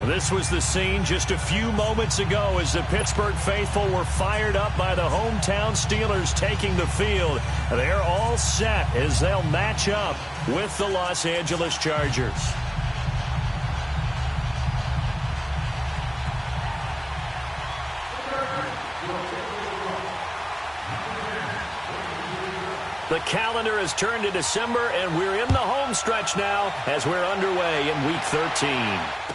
This was the scene just a few moments ago as the Pittsburgh faithful were fired up by the hometown Steelers taking the field. They're all set as they'll match up with the Los Angeles Chargers. The calendar has turned to December, and we're in the home stretch now as we're underway in Week 13.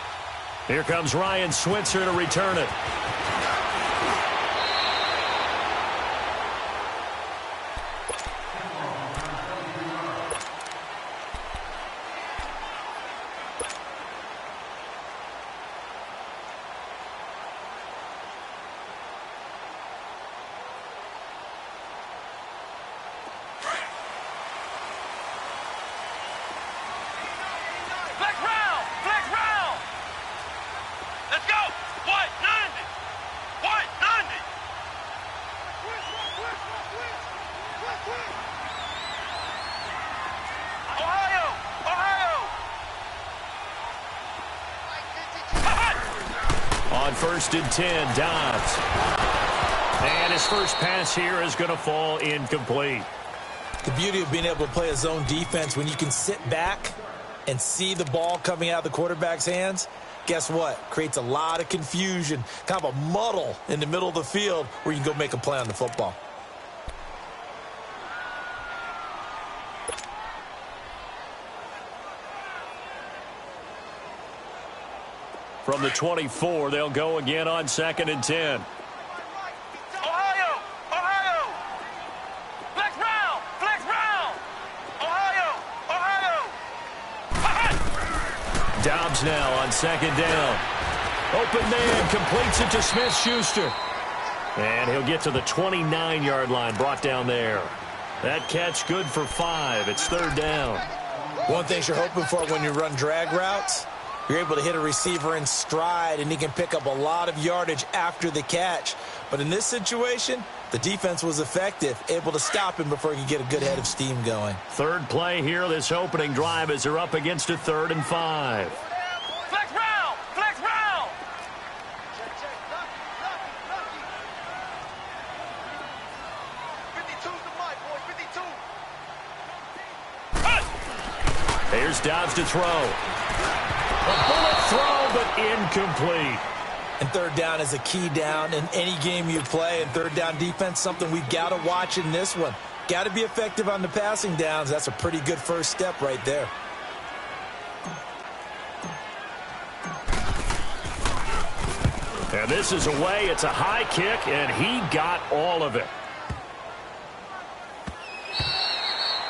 Here comes Ryan Switzer to return it. On 1st and 10, Dobbs. And his first pass here is going to fall incomplete. The beauty of being able to play a zone defense when you can sit back and see the ball coming out of the quarterback's hands, guess what? Creates a lot of confusion, kind of a muddle in the middle of the field where you can go make a play on the football. From the 24, they'll go again on 2nd and 10. Ohio! Ohio! Flex round! Flex round! Ohio! Ohio! Dobbs now on 2nd down. Open man completes it to Smith-Schuster. And he'll get to the 29-yard line, brought down there. That catch good for 5. It's 3rd down. One thing you're hoping for when you run drag routes, you're able to hit a receiver in stride, and he can pick up a lot of yardage after the catch. But in this situation, the defense was effective, able to stop him before he could get a good head of steam going. Third play here, this opening drive, as they're up against a 3rd and 5. Flex round! Flex round! Here's Dobbs to throw. A bullet throw, but incomplete. And 3rd down is a key down in any game you play. And 3rd down defense, something we've got to watch in this one. Got to be effective on the passing downs. That's a pretty good first step right there. And this is away. It's a high kick, and he got all of it.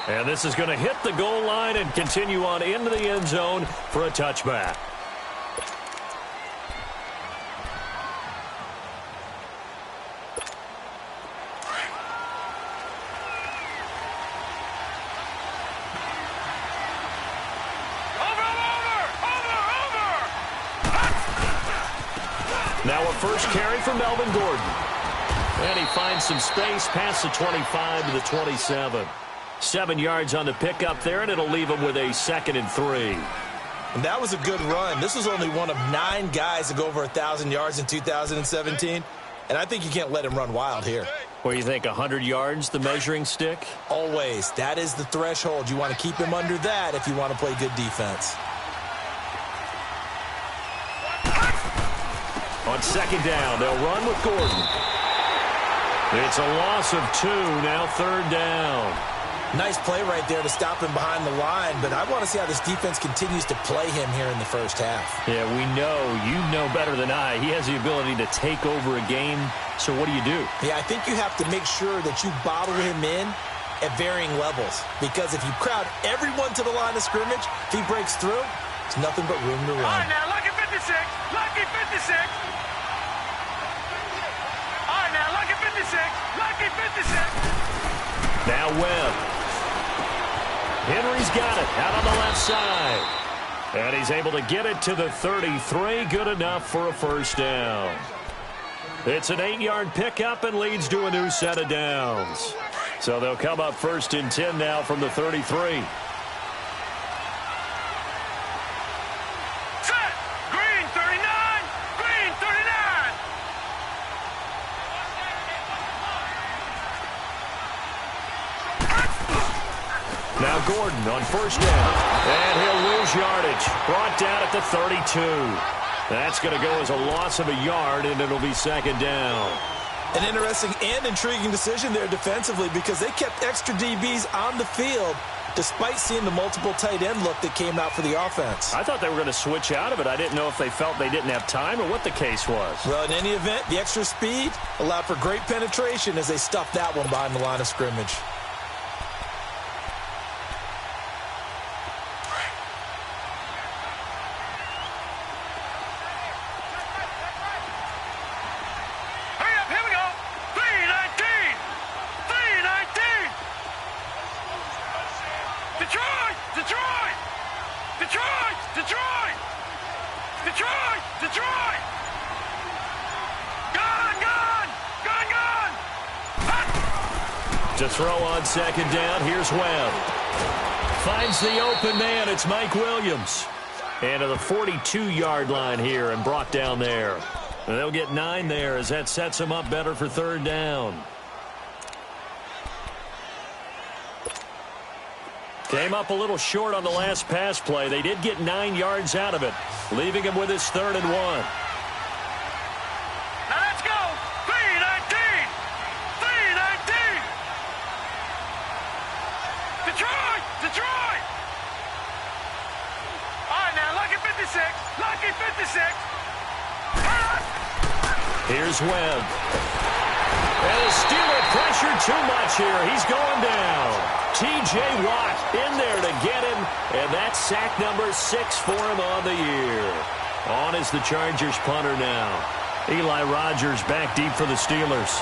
And this is going to hit the goal line and continue on into the end zone for a touchback. Now a first carry for Melvin Gordon. And he finds some space past the 25 to the 27. 7 yards on the pickup there, and it'll leave him with a 2nd and 3. And that was a good run. This was only one of 9 guys to go over 1,000 yards in 2017. And I think you can't let him run wild here. What do you think, 100 yards, the measuring stick? Always. That is the threshold. You want to keep him under that if you want to play good defense. On 2nd down, they'll run with Gordon. It's a loss of 2, now 3rd down. Nice play right there to stop him behind the line, but I want to see how this defense continues to play him here in the first half. Yeah, we know, you know better than I, he has the ability to take over a game, so what do you do? Yeah, I think you have to make sure that you bottle him in at varying levels, because if you crowd everyone to the line of scrimmage, if he breaks through, it's nothing but room to run. All right, now, lucky 56, lucky 56. All right, now, lucky 56, lucky 56. Now Webb. Henry's got it out on the left side. And he's able to get it to the 33. Good enough for a first down. It's an 8-yard pickup and leads to a new set of downs. So they'll come up 1st and 10 now from the 33. Set. Green 39. Gordon on first down. And he'll lose yardage. Brought down at the 32. That's going to go as a loss of a yard, and it'll be second down. An interesting and intriguing decision there defensively because they kept extra DBs on the field despite seeing the multiple tight end look that came out for the offense. I thought they were going to switch out of it. I didn't know if they felt they didn't have time or what the case was. Well, in any event, the extra speed allowed for great penetration as they stuffed that one behind the line of scrimmage. To throw on second down, here's Webb. Finds the open man, it's Mike Williams. And to the 42-yard line here and brought down there. And they'll get 9 there as that sets them up better for third down. Came up a little short on the last pass play. They did get 9 yards out of it, leaving him with his 3rd and 1. Here's Webb. And the Steeler pressured too much here. He's going down. T.J. Watt in there to get him. And that's sack number 6 for him on the year. On is the Chargers punter now. Eli Rogers back deep for the Steelers.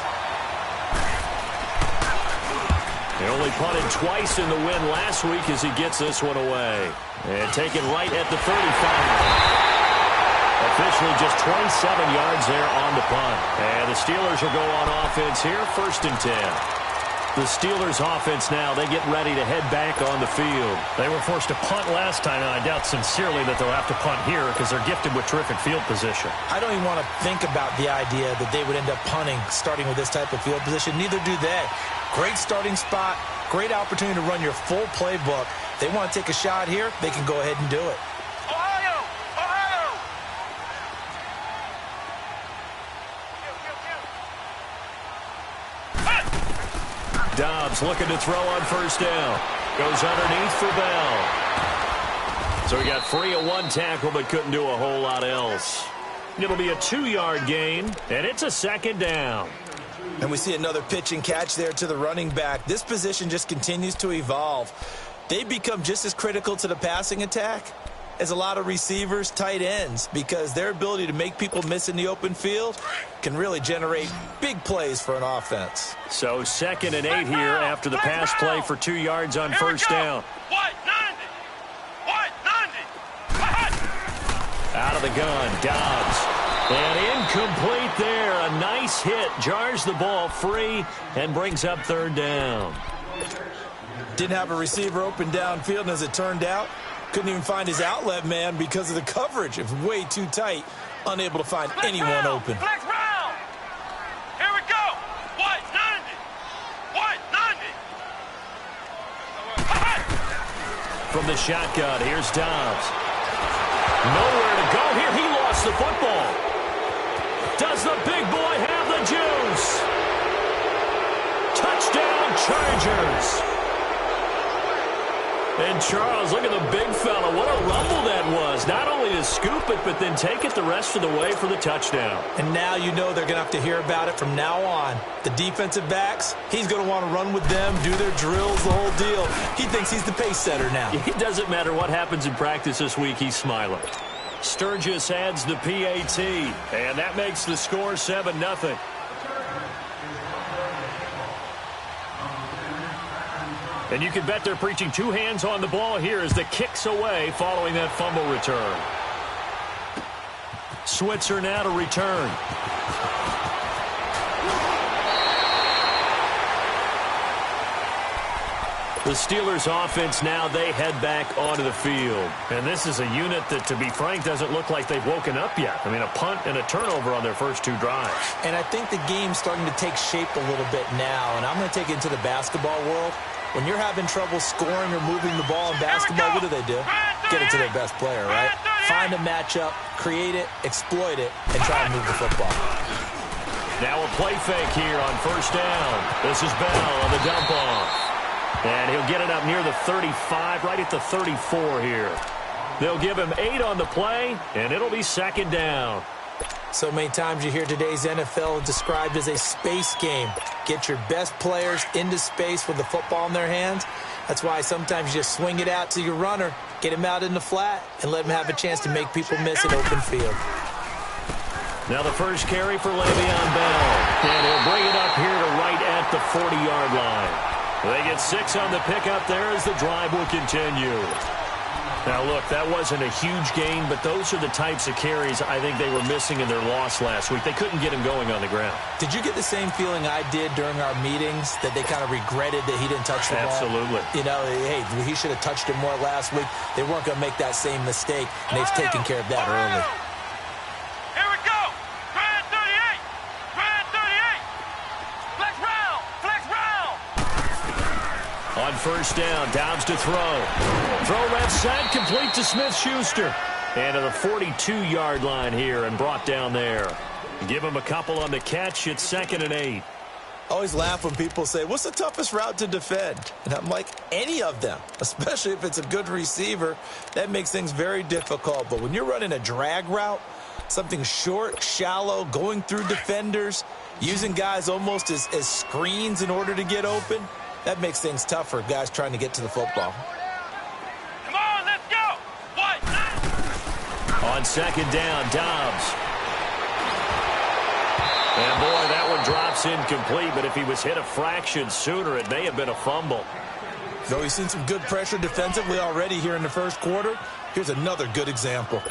He only punted twice in the win last week as he gets this one away. And taken right at the 35. Officially just 27 yards there on the punt. And the Steelers will go on offense here, 1st and 10. The Steelers offense now, they get ready to head back on the field. They were forced to punt last time, and I doubt sincerely that they'll have to punt here because they're gifted with terrific field position. I don't even want to think about the idea that they would end up punting starting with this type of field position. Neither do they. Great starting spot, great opportunity to run your full playbook. They want to take a shot here, they can go ahead and do it. Dobbs looking to throw on first down. Goes underneath for Bell. So he got free of 1 tackle but couldn't do a whole lot else. It'll be a 2-yard gain, and it's a 2nd down. And we see another pitch and catch there to the running back. This position just continues to evolve. They become just as critical to the passing attack as a lot of receivers, tight ends, because their ability to make people miss in the open field can really generate big plays for an offense. So 2nd and 8 here after the pass play for 2 yards on first down. Out of the gun, Dobbs. And incomplete there. A nice hit. Jars the ball free and brings up 3rd down. Didn't have a receiver open downfield, and as it turned out, couldn't even find his outlet man because of the coverage. It was way too tight. Unable to find anyone open. Flex round. Here we go. White 90. White 90. From the shotgun, here's Dobbs. Nowhere to go here. He lost the football. Does the big boy have the juice? Touchdown, Chargers. And Charles, look at the big fella. What a rumble that was. Not only to scoop it, but then take it the rest of the way for the touchdown. And now you know they're going to have to hear about it from now on. The defensive backs, he's going to want to run with them, do their drills, the whole deal. He thinks he's the pace setter now. It doesn't matter what happens in practice this week, he's smiling. Sturgis adds the PAT, and that makes the score 7-0. And you can bet they're preaching 2 hands on the ball here as the kick's away following that fumble return. Switzer now to return. The Steelers offense now, they head back onto the field. And this is a unit that, to be frank, doesn't look like they've woken up yet. I mean, a punt and a turnover on their first 2 drives. And I think the game's starting to take shape a little bit now. And I'm going to take it into the basketball world. When you're having trouble scoring or moving the ball in basketball, what do? Get it to their best player, right? Find a matchup, create it, exploit it, and try and move the football. Now a play fake here on first down. This is Bell on the dump off. And he'll get it up near the 35, right at the 34 here. They'll give him 8 on the play, and it'll be second down. So many times you hear today's NFL described as a space game. Get your best players into space with the football in their hands. That's why sometimes you just swing it out to your runner, get him out in the flat, and let him have a chance to make people miss an open field. Now the first carry for Le'Veon Bell. And he'll bring it up here to right at the 40-yard line. They get 6 on the pickup there as the drive will continue. Now, look, that wasn't a huge gain, but those are the types of carries I think they were missing in their loss last week. They couldn't get him going on the ground. Did you get the same feeling I did during our meetings, that they kind of regretted that he didn't touch the ball? Absolutely. You know, hey, he should have touched it more last week. They weren't going to make that same mistake, and they've taken care of that early. Here we go. Grand 38. Grand 38. Flex round. Flex round. On first down, Dobbs to throw. Throw left side, complete to Smith-Schuster. And to the 42-yard line here and brought down there. Give him a couple on the catch. It's 2nd and 8. I always laugh when people say, what's the toughest route to defend? And I'm like, any of them, especially if it's a good receiver. That makes things very difficult. But when you're running a drag route, something short, shallow, going through defenders, using guys almost as screens in order to get open, that makes things tough for guys trying to get to the football. Come on, let's go. What? On second down, Dobbs. And, boy, that one drops incomplete, but if he was hit a fraction sooner, it may have been a fumble. Though he's seen some good pressure defensively already here in the first quarter, here's another good example.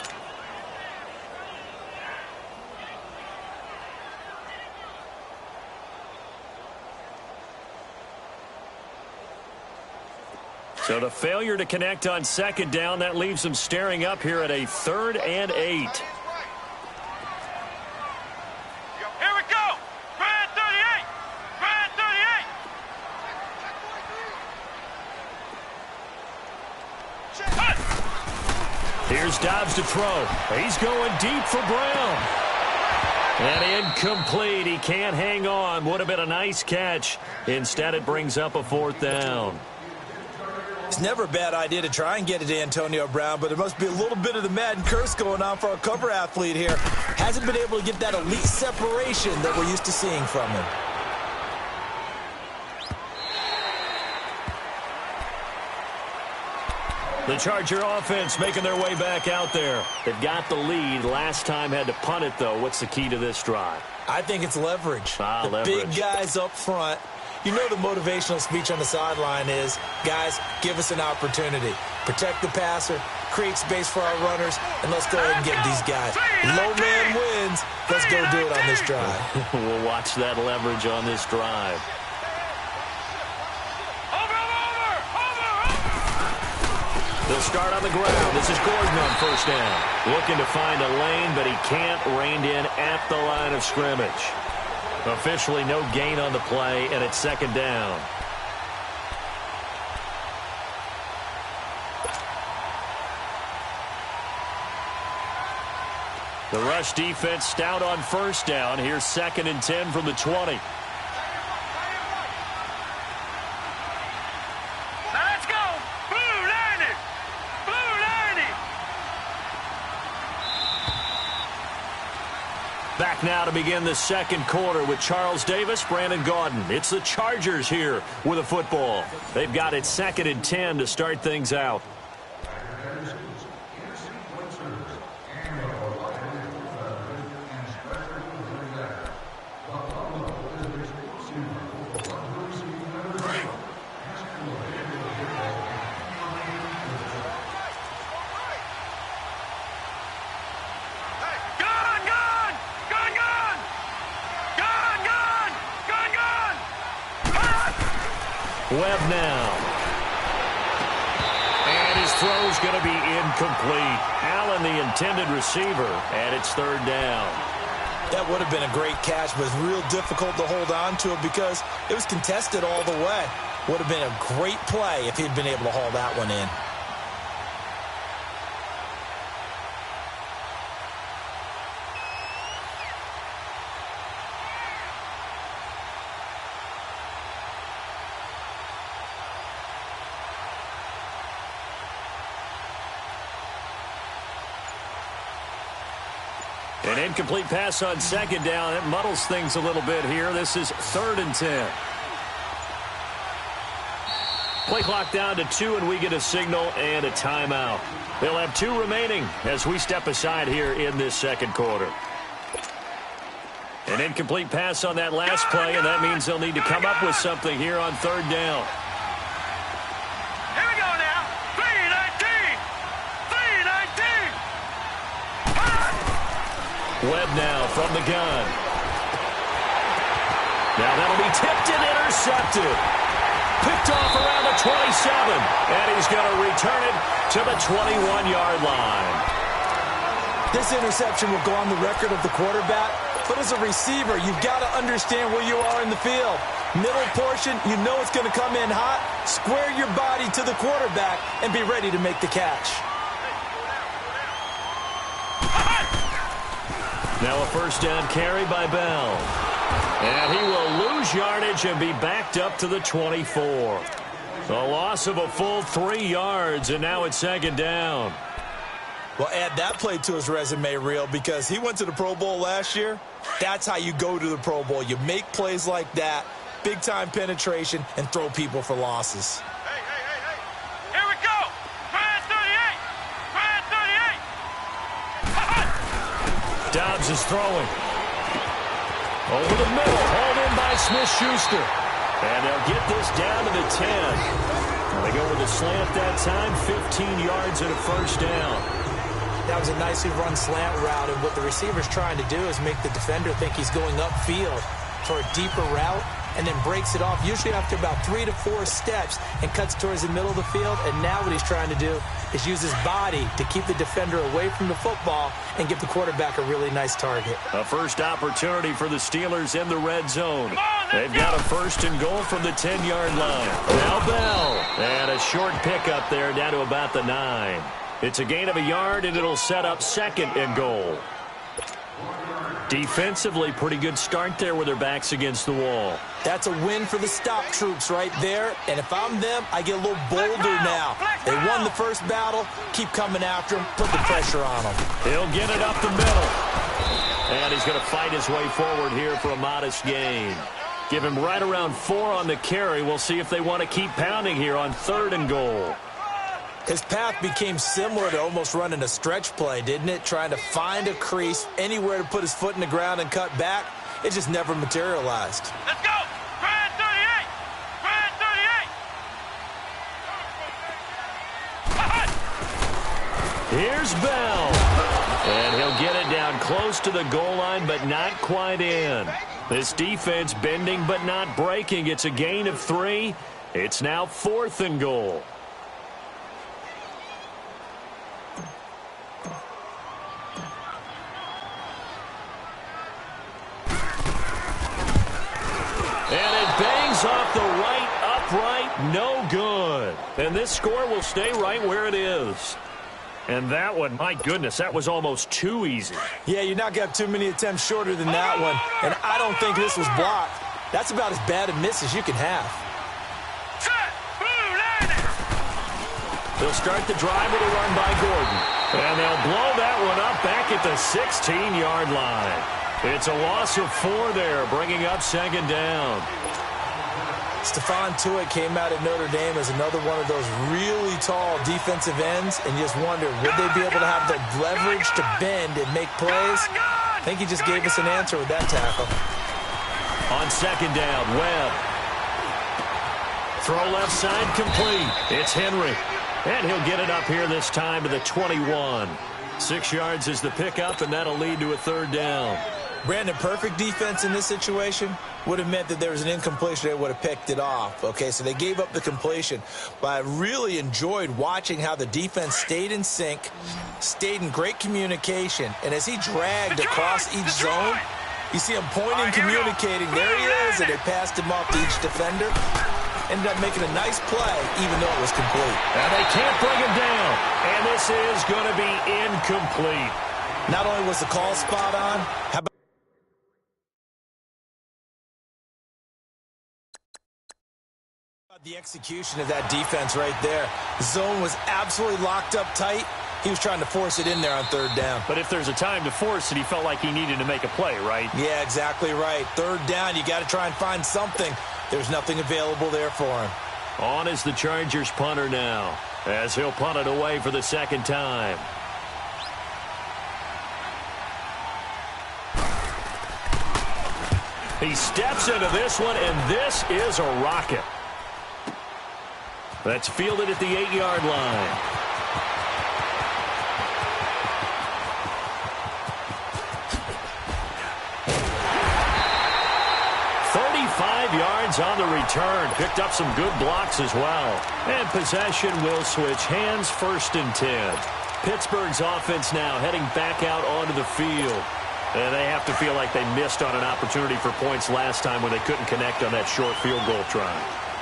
So the failure to connect on second down, that leaves them staring up here at a 3rd and 8. Here we go. Grand 38. Grand 38. Here's Dobbs to throw. He's going deep for Brown. And incomplete. He can't hang on. Would have been a nice catch. Instead, it brings up a 4th down. It's never a bad idea to try and get it to Antonio Brown, but there must be a little bit of the Madden curse going on for our cover athlete here. Hasn't been able to get that elite separation that we're used to seeing from him. The Charger offense making their way back out there. They've got the lead. Last time had to punt it, though. What's the key to this drive? I think it's leverage. Leverage. Big guys up front. You know the motivational speech on the sideline is, guys, give us an opportunity. Protect the passer, create space for our runners, and let's go ahead and get these guys. Low man wins. Let's go do it on this drive. We'll watch that leverage on this drive. They'll start on the ground. This is Gordon on first down. Looking to find a lane, but he can't. Reined in at the line of scrimmage. Officially no gain on the play, and it's 2nd down. The rush defense stout on first down. Here's 2nd and 10 from the 20. Let's go. Blue Lightning. Blue Lightning. Back now to begin the second quarter with Charles Davis, Brandon Gaudin. It's the Chargers here with a football. They've got it 2nd and 10 to start things out. Webb now. And his throw's going to be incomplete. Allen, the intended receiver, and it's 3rd down. That would have been a great catch, but it's real difficult to hold on to it because it was contested all the way. Would have been a great play if he'd been able to haul that one in. An incomplete pass on second down. It muddles things a little bit here. This is 3rd and 10. Play clock down to 2, and we get a signal and a timeout. They'll have 2 remaining as we step aside here in this second quarter. An incomplete pass on that last play, and that means they'll need to come up with something here on 3rd down. Here we go now. 3-19. 3-19. Webb now from the gun. Now that'll be tipped and intercepted. Picked off around the 27, and he's going to return it to the 21-yard line. This interception will go on the record of the quarterback, but as a receiver, you've got to understand where you are in the field. Middle portion, you know it's going to come in hot. Square your body to the quarterback and be ready to make the catch. Now a first down carry by Bell. And he will lose yardage and be backed up to the 24. A loss of a full 3 yards, and now it's 2nd down. Well, add that play to his resume reel because he went to the Pro Bowl last year. That's how you go to the Pro Bowl. You make plays like that, big-time penetration, and throw people for losses. Hey. Here we go. Grand 38. Dobbs is throwing. Over the middle, hauled in by Smith-Schuster. And they'll get this down to the 10. They go with a slant that time, 15 yards and a first down. That was a nicely run slant route, and what the receiver's trying to do is make the defender think he's going upfield for a deeper route, and then breaks it off, usually after about 3 to 4 steps, and cuts towards the middle of the field. And now what he's trying to do is use his body to keep the defender away from the football and give the quarterback a really nice target. A first opportunity for the Steelers in the red zone. They've got a 1st and goal from the 10-yard line. Now Bell. And a short pickup there down to about the 9. It's a gain of a yard, and it'll set up 2nd and goal. Defensively, pretty good start there with their backs against the wall. That's a win for the stop troops right there. And if I'm them, I get a little bolder now. They won the first battle. Keep coming after them. Put the pressure on them. He'll get it up the middle. And he's going to fight his way forward here for a modest gain. Give him right around 4 on the carry. We'll see if they want to keep pounding here on 3rd and goal. His path became similar to almost running a stretch play, didn't it? Trying to find a crease, anywhere to put his foot in the ground and cut back. It just never materialized. Let's go. Grand 38. Here's Bell. And he'll get it down close to the goal line, but not quite in. This defense bending but not breaking. It's a gain of 3. It's now 4th and goal. And it bangs off the right upright, no good. And this score will stay right where it is. And that one, my goodness, that was almost too easy. Yeah, you're not going to have too many attempts shorter than that one. And I don't think this was blocked. That's about as bad a miss as you can have. They'll start the drive with a run by Gordon. And they'll blow that one up back at the 16-yard line. It's a loss of 4 there, bringing up 2nd down. Stephon Tuitt came out at Notre Dame as another one of those really tall defensive ends, and you just wonder, would they be able to have the leverage to bend and make plays? I think he just gave us an answer with that tackle. On 2nd down, Webb. Throw left side complete. It's Henry. And he'll get it up here this time to the 21. 6 yards is the pickup, and that'll lead to a 3rd down. Brandon, perfect defense in this situation would have meant that there was an incompletion. They would have picked it off. Okay, so they gave up the completion. But I really enjoyed watching how the defense stayed in sync, stayed in great communication. And as he dragged across each zone, you see him pointing, communicating. There he is, and they passed him off to each defender. ended up making a nice play, even though it was complete. And they can't bring him down. And this is going to be incomplete. Not only was the call spot on, how about the execution of that defense right there? The zone was absolutely locked up tight. He was trying to force it in there on third down. But if there's a time to force it, he felt like he needed to make a play, right? Yeah, exactly right. Third down, you got to try and find something. There's nothing available there for him. On is the Chargers punter now, as he'll punt it away for the second time. He steps into this one, and this is a rocket. That's fielded at the 8-yard line. Yards on the return. Picked up some good blocks as well. And possession will switch hands, 1st and 10. Pittsburgh's offense now heading back out onto the field. And they have to feel like they missed on an opportunity for points last time when they couldn't connect on that short field goal try.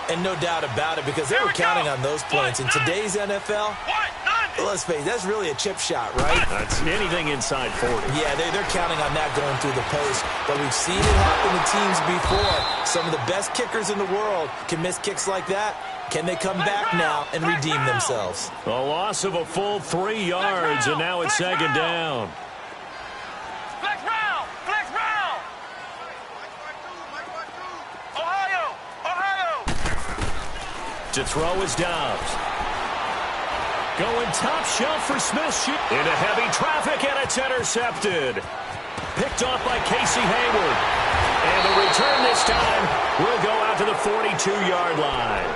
And no doubt about it, because they were counting on those points. In today's NFL, let's face it, that's really a chip shot, right? That's anything inside 40. Yeah, they're counting on that going through the post. But we've seen it happen to teams before. Some of the best kickers in the world can miss kicks like that. Can they come back now and redeem themselves? A loss of a full 3 yards, and now it's second down. Flex round! Flex round! Ohio! To throw is Dobbs. Going top shelf for Smith. Into heavy traffic, and it's intercepted. Picked off by Casey Hayward. And the return this time will go out to the 42-yard line.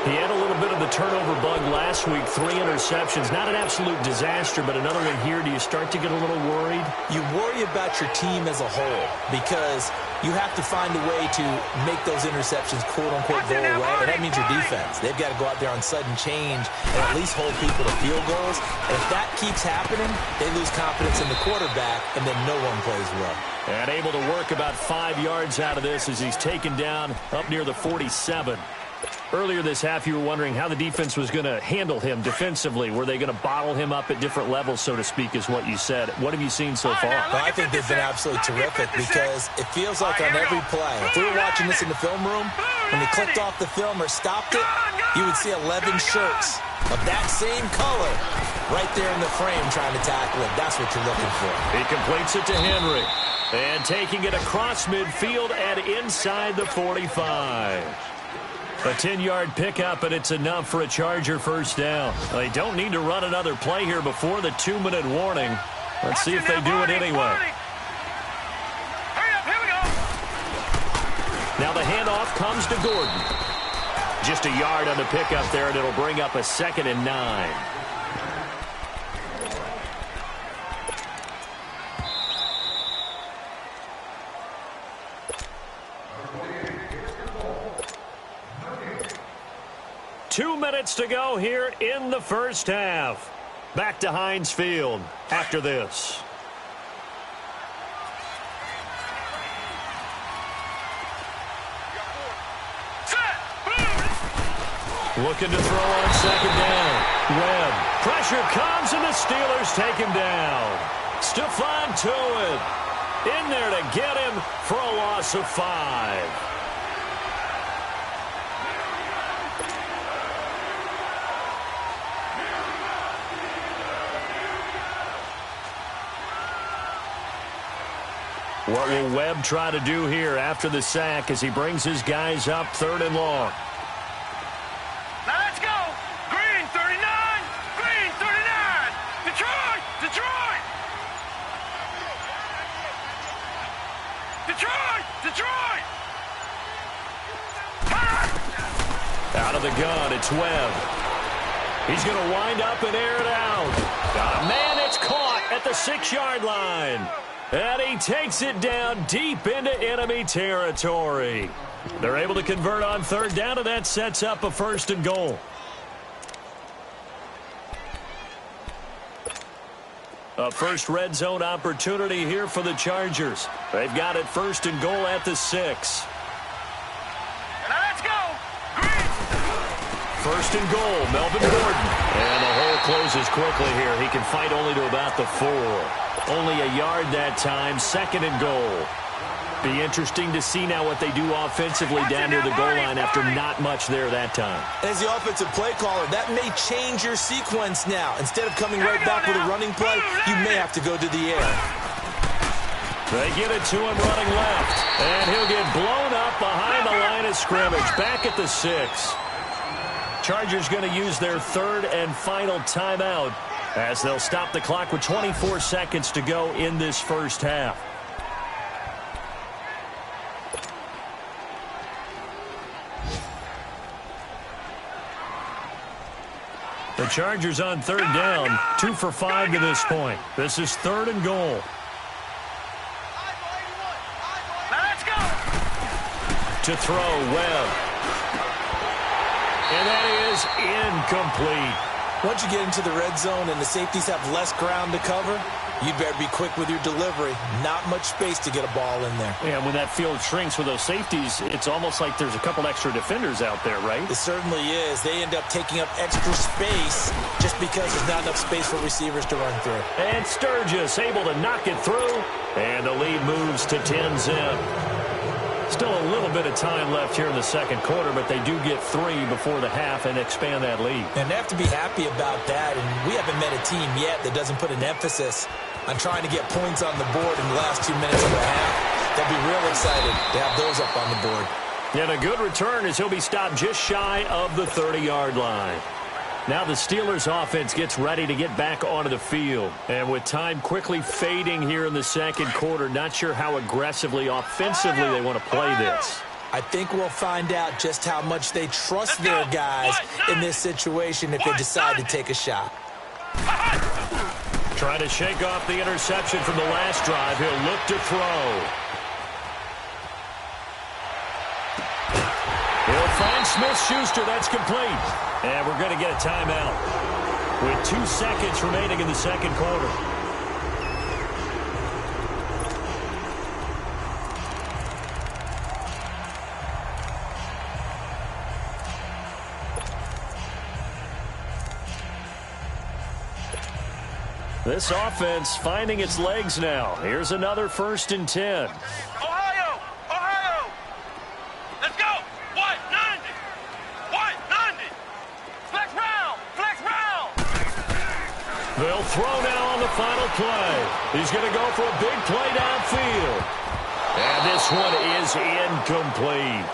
He had a little bit of the turnover bug last week, 3 interceptions. Not an absolute disaster, but another one here. Do you start to get a little worried? You worry about your team as a whole because you have to find a way to make those interceptions, quote-unquote, go away, and that means your defense. They've got to go out there on sudden change and at least hold people to field goals. And if that keeps happening, they lose confidence in the quarterback, and then no one plays well. And able to work about 5 yards out of this as he's taken down up near the 47. Earlier this half, you were wondering how the defense was going to handle him defensively. Were they going to bottle him up at different levels, so to speak, is what you said. What have you seen so far? Well, I think they've been absolutely terrific because it feels like on every play, if we were watching this in the film room, when he clicked off the film or stopped it, you would see 11 shirts of that same color right there in the frame trying to tackle it. That's what you're looking for. He completes it to Henry. And taking it across midfield and inside the 45. A 10-yard pickup, and it's enough for a Charger first down. They don't need to run another play here before the 2-minute warning. Let's see if they do it anyway. Hurry up, here we go. Now the handoff comes to Gordon. Just a yard on the pickup there, and it'll bring up a 2nd and 9. Two minutes to go here in the first half. Back to Heinz Field after this. Looking to throw on 2nd down. Webb. Pressure comes, and the Steelers take him down. Stephon Tuitt in there to get him for a loss of 5. What will Webb try to do here after the sack as he brings his guys up 3rd and long? Now let's go. Green 39. Green 39. Detroit. Detroit. Detroit. Detroit. Out of the gun, it's Webb. He's going to wind up and air it out. Man, it's caught at the 6-yard line. And he takes it down deep into enemy territory. They're able to convert on 3rd down, and that sets up a 1st and goal. A first red zone opportunity here for the Chargers. They've got it 1st and goal at the 6. Now let's go. first and goal, Melvin Gordon. And the hole closes quickly here. He can fight only to about the 4. Only a yard that time, second and goal. Be interesting to see now what they do offensively down near the goal line after not much there that time. As the offensive play caller, that may change your sequence now. Instead of coming right back with a running play, you may have to go to the air. They get it to him running left. And he'll get blown up behind the line of scrimmage. Back at the 6. Chargers going to use their third and final timeout as they'll stop the clock with 24 seconds to go in this first half. The Chargers on third down, 2 for 5 to this point. This is third and goal. Let's go. To throw, Webb. And that is incomplete. Once you get into the red zone and the safeties have less ground to cover, you'd better be quick with your delivery. Not much space to get a ball in there. Yeah, when that field shrinks with those safeties, it's almost like there's a couple extra defenders out there, right? It certainly is. They end up taking up extra space just because there's not enough space for receivers to run through. And Sturgis able to knock it through. And the lead moves to 10-zip. Still a little bit of time left here in the second quarter, but they do get 3 before the half and expand that lead. And they have to be happy about that. And we haven't met a team yet that doesn't put an emphasis on trying to get points on the board in the last 2 minutes of the half. They'll be real excited to have those up on the board. And a good return as he'll be stopped just shy of the 30-yard line. Now the Steelers offense gets ready to get back onto the field. And with time quickly fading here in the second quarter, not sure how aggressively, offensively they want to play this. I think we'll find out just how much they trust their guys in this situation if they decide to take a shot. Trying to shake off the interception from the last drive. He'll look to throw. He'll find Smith-Schuster. That's complete. And we're going to get a timeout with 2 seconds remaining in the second quarter. This offense finding its legs now. Here's another 1st and 10. Ohio! Ohio! Let's go! White 90! White 90! Flex round! Flex round! They'll throw now on the final play. He's going to go for a big play downfield. And this one is incomplete.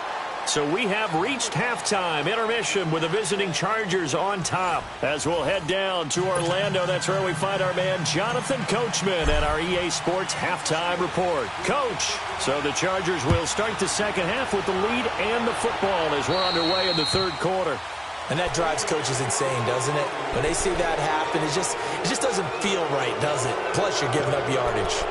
So we have reached halftime intermission with the visiting Chargers on top. As we'll head down to Orlando, that's where we find our man Jonathan Coachman at our EA Sports Halftime Report. Coach, so the Chargers will start the second half with the lead and the football as we're underway in the third quarter. And that drives coaches insane, doesn't it? When they see that happen, it just doesn't feel right, does it? Plus, you're giving up yardage.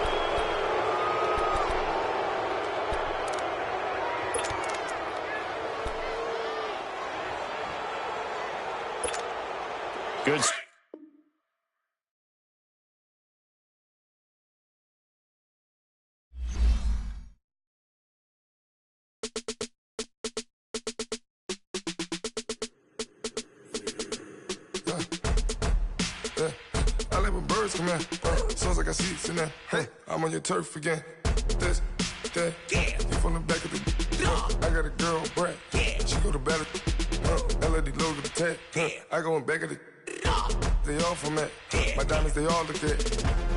Good. I like when birds come in. Sounds like I got seats in there. Hey, I'm on your turf again. This, that, you from the back of the. I got a girl, Brad. She go to battle. LED logo the tag. I go in back of the. They all from that. My diamonds, they all look at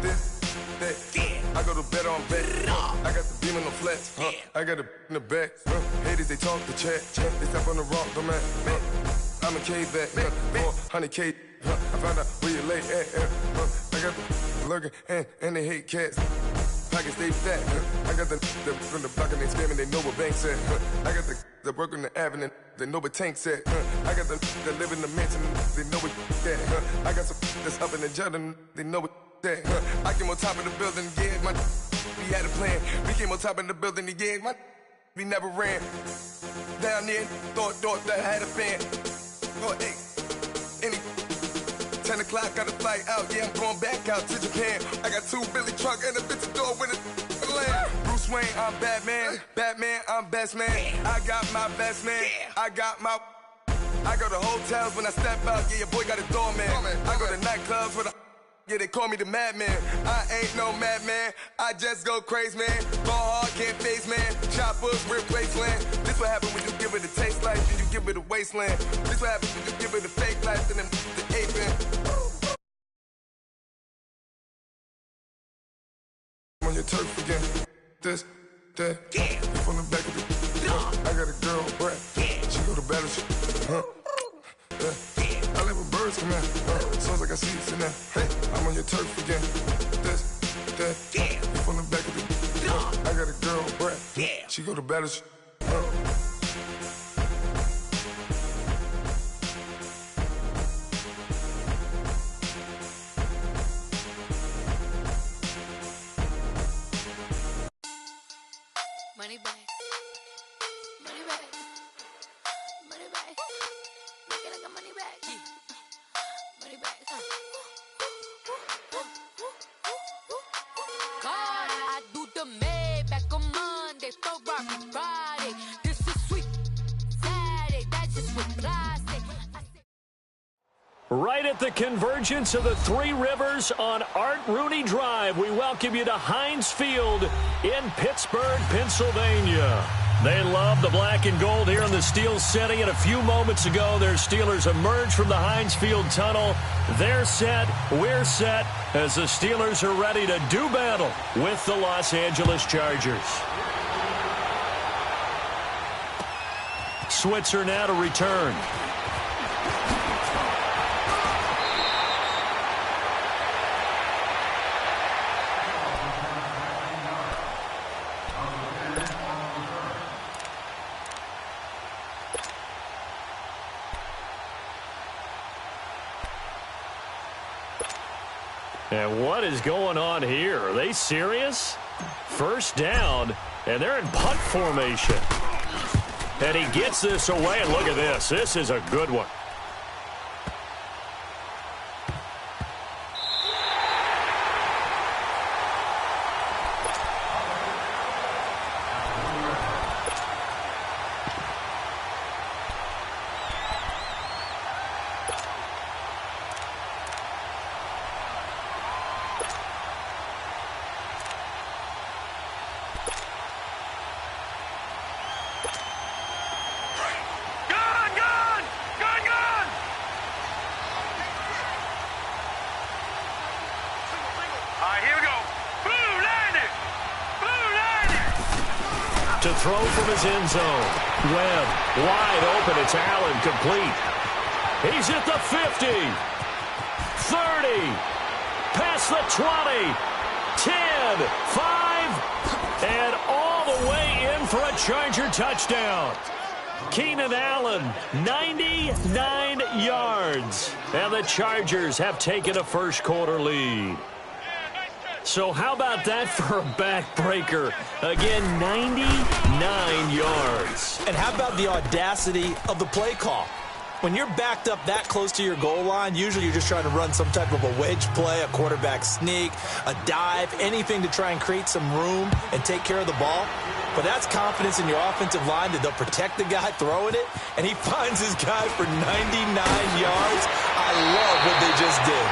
this, that. I go to bed on bed. I got the beam in the flats. I got it in the back. Haters, they talk the chat. They step on the rock, the man. I'm a K-back. 400K. I found out where you lay at. I got the lurking and they hate cats. Pockets stay fat. I got the from the block and they scamming, they know what banks at. I got the work on the avenue, they know what tanks at. I got the live in the mansion, they know what that. I got some that's up in the jungle, they know what that. I came on top of the building, yeah, my we had a plan. We came on top of the building, yeah, my we never ran. Down there, thought that I had a fan. Oh, hey, any 10 o'clock, got a flight out, yeah, I'm going back out to Japan. I got 2 Billy truck and a bitch door with a land. Bruce Wayne, I'm Batman. Batman, I'm best man. I got my best man. I got my I go to hotels when I step out, yeah, your boy got a doorman. I go to nightclubs with a yeah, they call me the madman. I ain't no madman, I just go crazy, man. Ball hard, can't face, man. Choppers, real wasteland. This what happen when you give it a taste life, then you give it a wasteland. This what happen when you give it a fake life, and then the aping. I'm on your turf again. This, that, yeah. From the back of the I got a girl, Brett. Yeah. She go to battle, I live with birds come in. Sounds like I see it in there. Hey, I'm on your turf again. This, that, yeah. From the back of the I got a girl, Brett. Yeah. She go to battle, Money back. Money back. Money back. Make it like a money back. Money back. God, I do the Maybach on Monday for Rocky Friday. This is sweet Saturday. That's just what I say. Right at the convergence of the Three Rivers on Art Rooney Drive, we welcome you to Heinz Field in Pittsburgh, Pennsylvania. They love the black and gold here in the Steel City, and a few moments ago, their Steelers emerged from the Heinz Field tunnel. They're set, we're set, as the Steelers are ready to do battle with the Los Angeles Chargers. Switzer now to return. And what is going on here? Are they serious? First down, and they're in punt formation. And he gets this away, and look at this. This is a good one. To throw from his end zone. Webb wide open. It's Allen, complete. He's at the 50. 30. Past the 20. 10. 5. And all the way in for a Charger touchdown. Keenan Allen, 99 yards. And the Chargers have taken a first quarter lead. So how about that for a backbreaker? Again, 99 yards. And how about the audacity of the play call? When you're backed up that close to your goal line, usually you're just trying to run some type of a wedge play, a quarterback sneak, a dive, anything to try and create some room and take care of the ball. But that's confidence in your offensive line that they'll protect the guy throwing it, and he finds his guy for 99 yards. I love what they just did.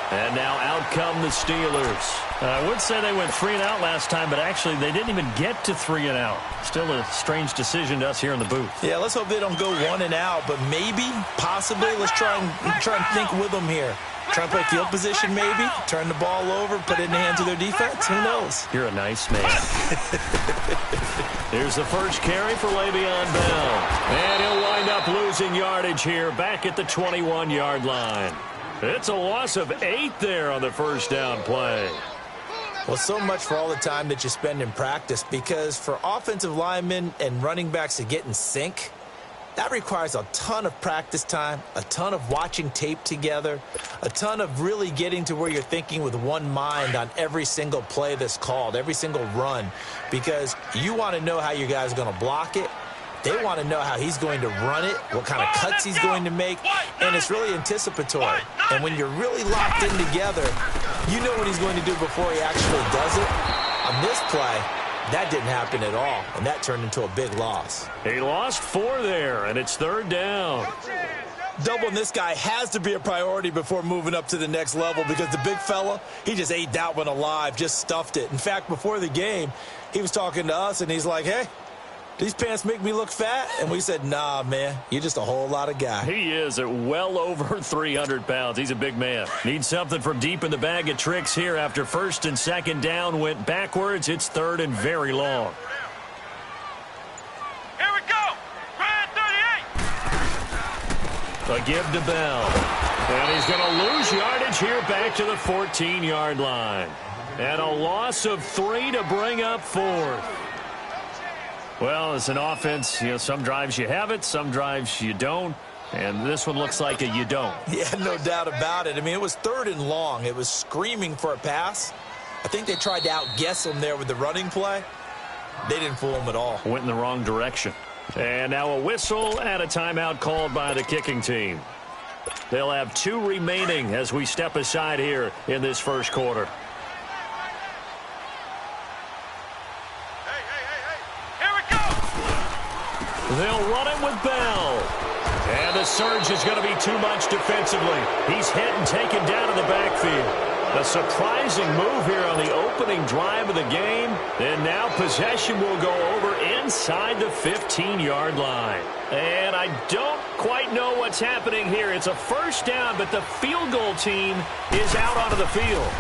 And now out come the Steelers. I would say they went 3 and out last time, but actually they didn't even get to 3 and out. Still a strange decision to us here in the booth. Yeah, let's hope they don't go 1 and out, but maybe, possibly, let's try and think with them here. Try and play field position maybe, turn the ball over, put it in the hands of their defense. Who knows? You're a nice man. Here's the first carry for Le'Veon Bell. And he'll wind up losing yardage here back at the 21-yard line. It's a loss of 8 there on the first down play. Well, so much for all the time that you spend in practice, because for offensive linemen and running backs to get in sync, that requires a ton of practice time, a ton of watching tape together, a ton of really getting to where you're thinking with one mind on every single play that's called, every single run, because you want to know how your guy's going to block it. They want to know how he's going to run it, what kind of cuts he's going to make, and it's really anticipatory. And when you're really locked in together, you know what he's going to do before he actually does it. On this play, That didn't happen at all, and that turned into a big loss. He lost 4 there, and it's 3rd down. Doubling this guy has to be a priority before moving up to the next level because the big fella, he just ate that one alive, just stuffed it. In fact, before the game, he was talking to us, and he's like, hey, these pants make me look fat? And we said, nah, man, you're just a whole lot of guy. He is at well over 300 pounds. He's a big man. Needs something from deep in the bag of tricks here after 1st and 2nd down went backwards. It's 3rd and very long. Here we go. Grand 38. A give to Bell. And he's going to lose yardage here back to the 14-yard line. And a loss of 3 to bring up 4th. Well, it's an offense. You know, some drives you have it, some drives you don't. And this one looks like a you don't. Yeah, no doubt about it. I mean, it was 3rd and long. It was screaming for a pass. I think they tried to outguess him there with the running play. They didn't fool him at all. Went in the wrong direction. And now a whistle and a timeout called by the kicking team. They'll have 2 remaining as we step aside here in this 1st quarter. They'll run it with Bell. And the surge is going to be too much defensively. He's hit and taken down in the backfield. A surprising move here on the opening drive of the game. And now possession will go over inside the 15-yard line. And I don't quite know what's happening here. It's a 1st down, but the field goal team is out onto the field.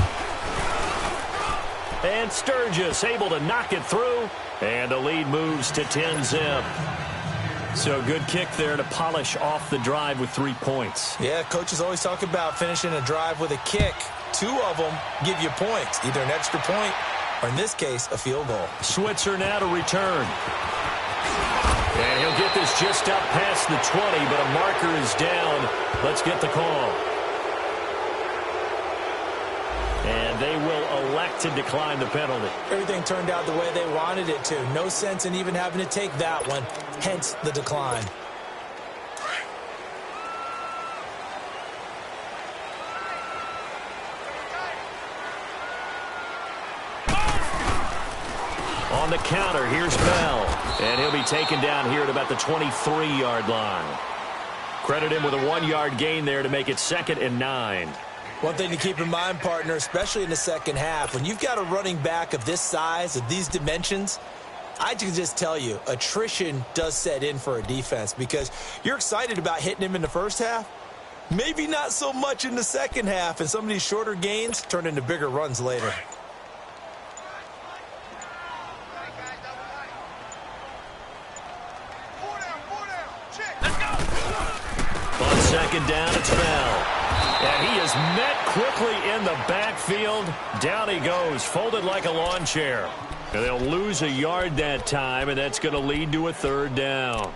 And Sturgis able to knock it through. And the lead moves to 10-zip. So good kick there to polish off the drive with 3 points. Yeah, coaches always talk about finishing a drive with a kick. 2 of them give you points, either an extra point or, in this case, a field goal. Switzer now to return. And he'll get this just up past the 20, but a marker is down. Let's get the call. And they will elect to decline the penalty. Everything turned out the way they wanted it to. No sense in even having to take that one, hence the decline. On the counter, here's Bell. And he'll be taken down here at about the 23-yard line. Credit him with a 1-yard gain there to make it 2nd and 9. One thing to keep in mind, partner, especially in the second half, when you've got a running back of this size, of these dimensions, I can just tell you, attrition does set in for a defense because you're excited about hitting him in the first half, maybe not so much in the second half, and some of these shorter gains turn into bigger runs later. On 2nd down, it's Bell. And he is met quickly in the backfield. Down he goes, folded like a lawn chair. And they'll lose a yard that time, and that's going to lead to a 3rd down.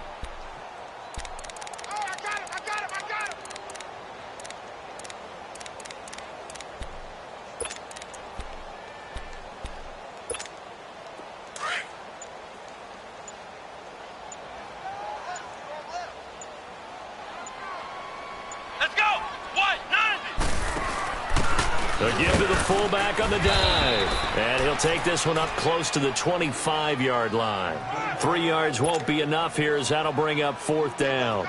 A give to the fullback on the dive. And he'll take this one up close to the 25-yard line. 3 yards won't be enough here as that'll bring up 4th down.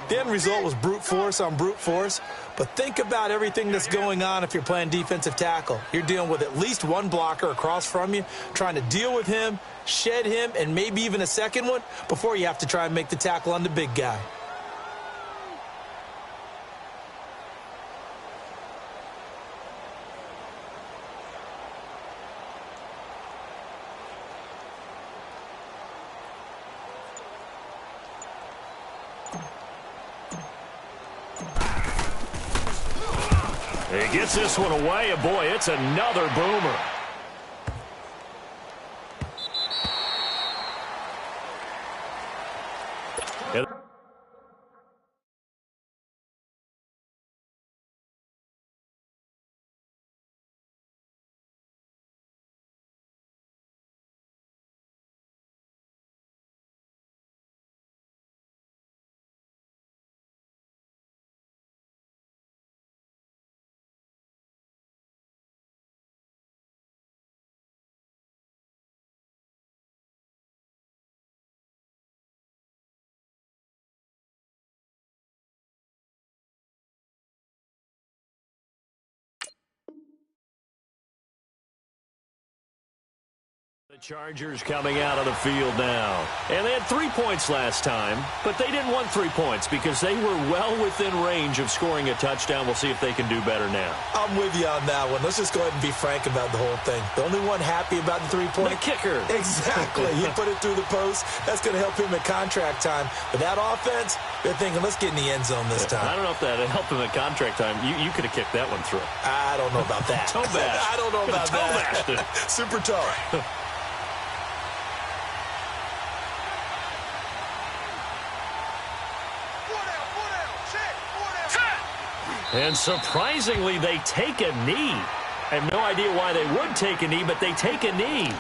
The end result was brute force on brute force. But think about everything that's going on if you're playing defensive tackle. You're dealing with at least one blocker across from you, trying to deal with him, shed him, and maybe even a second one before you have to try and make the tackle on the big guy. He gets this one away, and boy, it's another boomer. Chargers coming out of the field now. And they had 3 points last time, but they didn't want 3 points because they were well within range of scoring a touchdown. We'll see if they can do better now. I'm with you on that one. Let's just go ahead and be frank about the whole thing. The only one happy about the 3-point? The kicker. Exactly. He put it through the post. That's going to help him at contract time. But that offense, they're thinking, let's get in the end zone this time. I don't know if that helped him at contract time. You could have kicked that one through. I don't know about that. Toe bash. I don't know about that. Super toe. And surprisingly, they take a knee. I have no idea why they would take a knee, but they take a knee.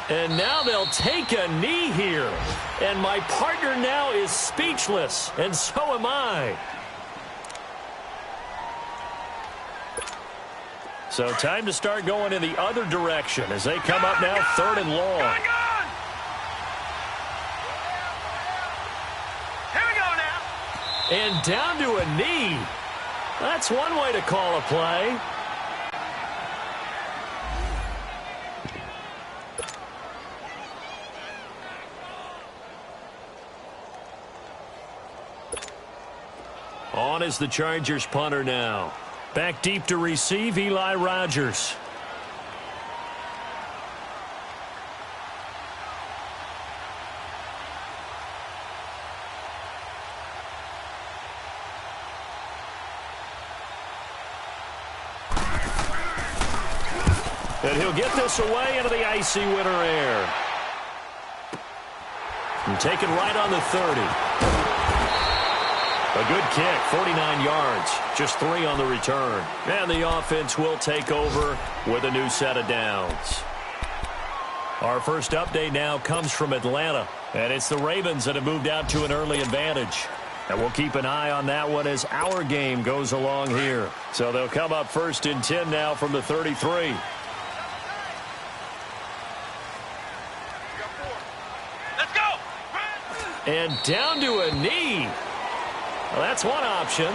And now they'll take a knee here. And my partner now is speechless, and so am I. So time to start going in the other direction as they come up now 3rd and long. Here we go now. And down to a knee. That's one way to call a play. On is the Chargers punter now. Back deep to receive, Eli Rogers. And he'll get this away into the icy winter air. And taken right on the 30. A good kick, 49 yards, just 3 on the return. And the offense will take over with a new set of downs. Our first update now comes from Atlanta, and it's the Ravens that have moved out to an early advantage. And we'll keep an eye on that one as our game goes along here. So they'll come up 1st and 10 now from the 33. Let's go. And down to a knee. Well, that's one option.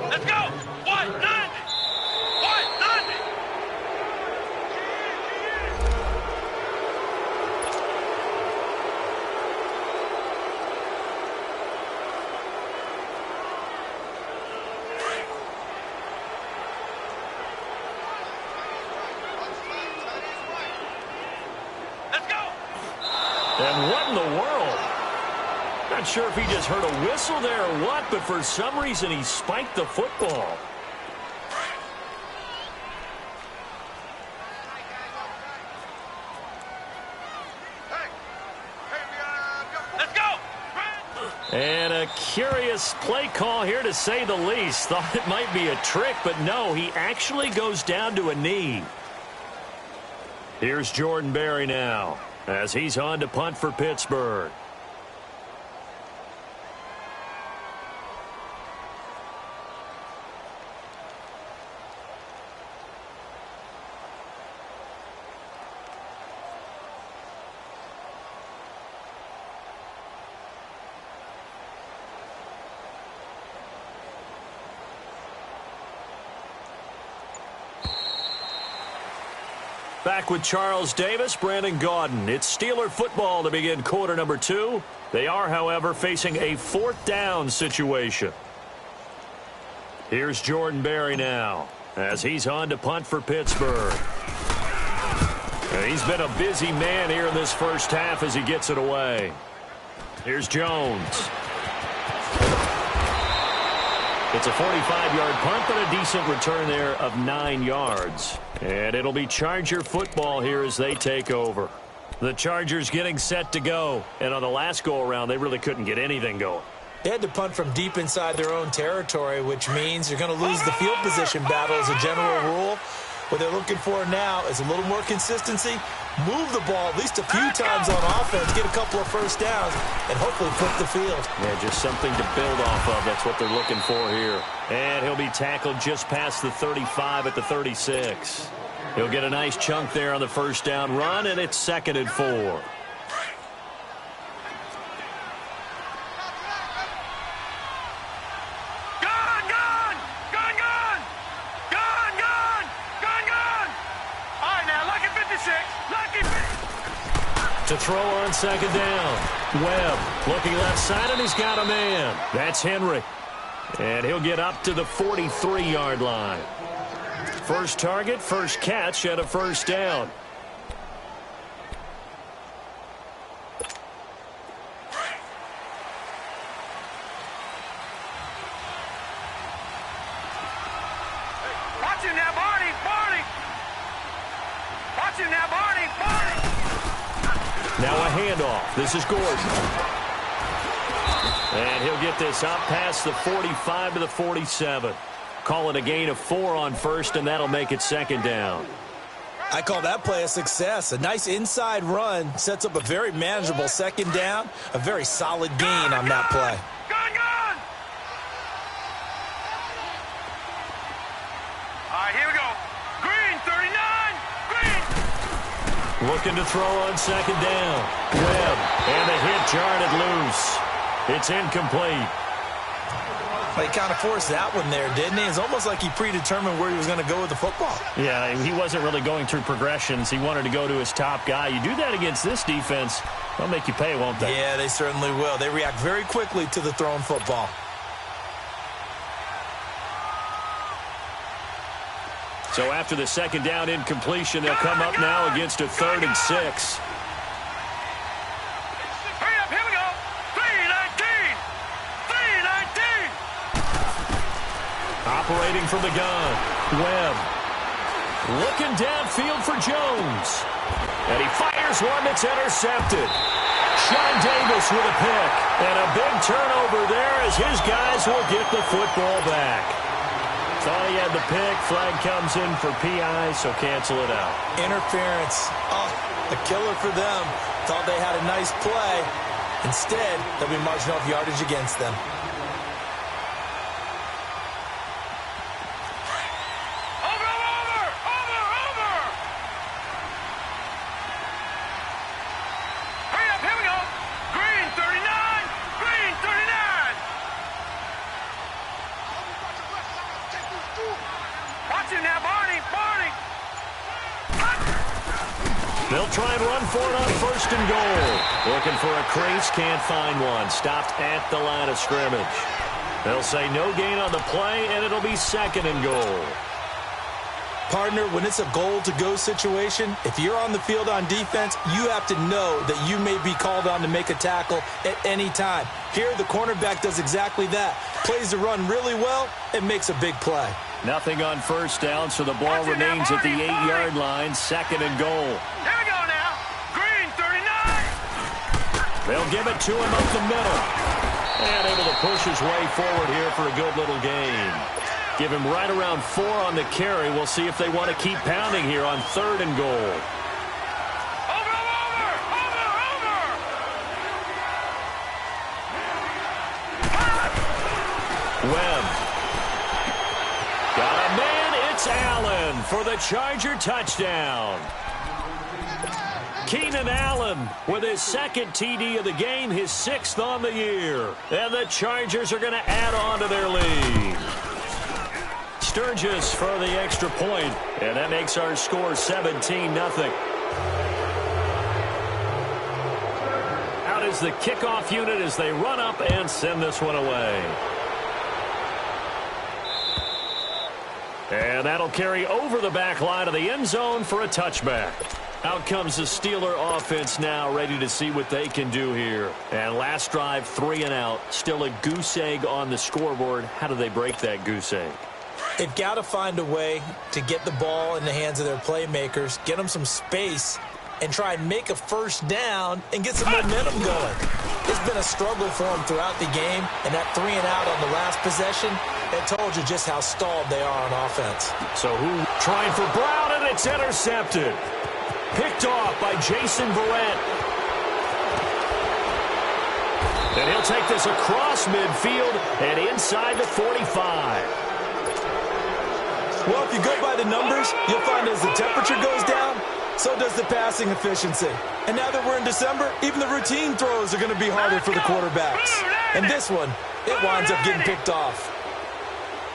Let's go. 190. 190. And what in the world? Not sure if he just heard a whistle there or what, but for some reason he spiked the football. Let's go. And a curious play call here, to say the least. Thought it might be a trick, but no, he actually goes down to a knee. Here's Jordan Berry now, as he's on to punt for Pittsburgh. Back with Charles Davis, Brandon Gaudin. It's Steeler football to begin quarter number 2. They are, however, facing a 4th down situation. Here's Jordan Berry now, as he's on to punt for Pittsburgh. And he's been a busy man here in this first half as he gets it away. Here's Jones. It's a 45-yard punt, but a decent return there of 9 yards. And it'll be Charger football here as they take over. The Chargers getting set to go. And on the last go-around, they really couldn't get anything going. They had to punt from deep inside their own territory, which means you're going to lose the field position battle as a general rule. What they're looking for now is a little more consistency, move the ball at least a few times on offense, get a couple of first downs, and hopefully flip the field. Yeah, just something to build off of. That's what they're looking for here. And he'll be tackled just past the 35 at the 36. He'll get a nice chunk there on the first down run, and it's 2nd and 4. To throw on 2nd down. Webb looking left side, and he's got a man. That's Henry. And he'll get up to the 43-yard line. First target, first catch, and a first down. Watch him now, Barney! Barney! Watch him now, Barney! Barney! Now a handoff. This is Gordon. And he'll get this up past the 45 to the 47. Call it a gain of 4 on first, and that'll make it 2nd down. I call that play a success. A nice inside run sets up a very manageable 2nd down. A very solid gain on that play. Gun! All right, here we go. Green, 39. Green. Looking to throw on 2nd down. Webb, and the hit jarred it loose. It's incomplete. He kind of forced that one there, didn't he? It's almost like he predetermined where he was going to go with the football. Yeah, he wasn't really going through progressions. He wanted to go to his top guy. You do that against this defense, they'll make you pay, won't they? Yeah, they certainly will. They react very quickly to the thrown football. So after the 2nd down incompletion, they'll come up now against a 3rd and 6. Hurry up, here we go. 319. 319. Operating from the gun, Webb. Looking downfield for Jones. And he fires one that's intercepted. Sean Davis with a pick. And a big turnover there as his guys will get the football back. Thought he had the pick. Flag comes in for PI, so cancel it out. Interference. Oh, a killer for them. Thought they had a nice play. Instead, they'll be marching off yardage against them. They'll try and run for it on 1st and goal. Looking for a crease, can't find one. Stopped at the line of scrimmage. They'll say no gain on the play, and it'll be 2nd and goal. Partner, when it's a goal-to-go situation, if you're on the field on defense, you have to know that you may be called on to make a tackle at any time. Here, the cornerback does exactly that. Plays the run really well and makes a big play. Nothing on 1st down, so the ball remains at the 8-yard line, 2nd and goal. Here we go now. Green, 39. They'll give it to him up the middle. And able to push his way forward here for a good little gain. Give him right around 4 on the carry. We'll see if they want to keep pounding here on 3rd and goal. Webb. Got a man. It's Allen for the Charger touchdown. Keenan Allen with his 2nd TD of the game, his 6th on the year. And the Chargers are going to add on to their lead. Sturgis for the extra point, and that makes our score 17-0. Out is the kickoff unit as they run up and send this one away. And that'll carry over the back line of the end zone for a touchback. Out comes the Steeler offense now, ready to see what they can do here. And last drive, 3 and out. Still a goose egg on the scoreboard. How do they break that goose egg? They've got to find a way to get the ball in the hands of their playmakers, get them some space, and try and make a first down and get some momentum going. It's been a struggle for them throughout the game, and that 3 and out on the last possession, it told you just how stalled they are on offense. So who trying for Brown, and it's intercepted. Picked off by Jason Verrett. And he'll take this across midfield and inside the 45. Well, if you go by the numbers, you'll find as the temperature goes down, so does the passing efficiency. And now that we're in December, even the routine throws are going to be harder for the quarterbacks. And this one, it winds up getting picked off.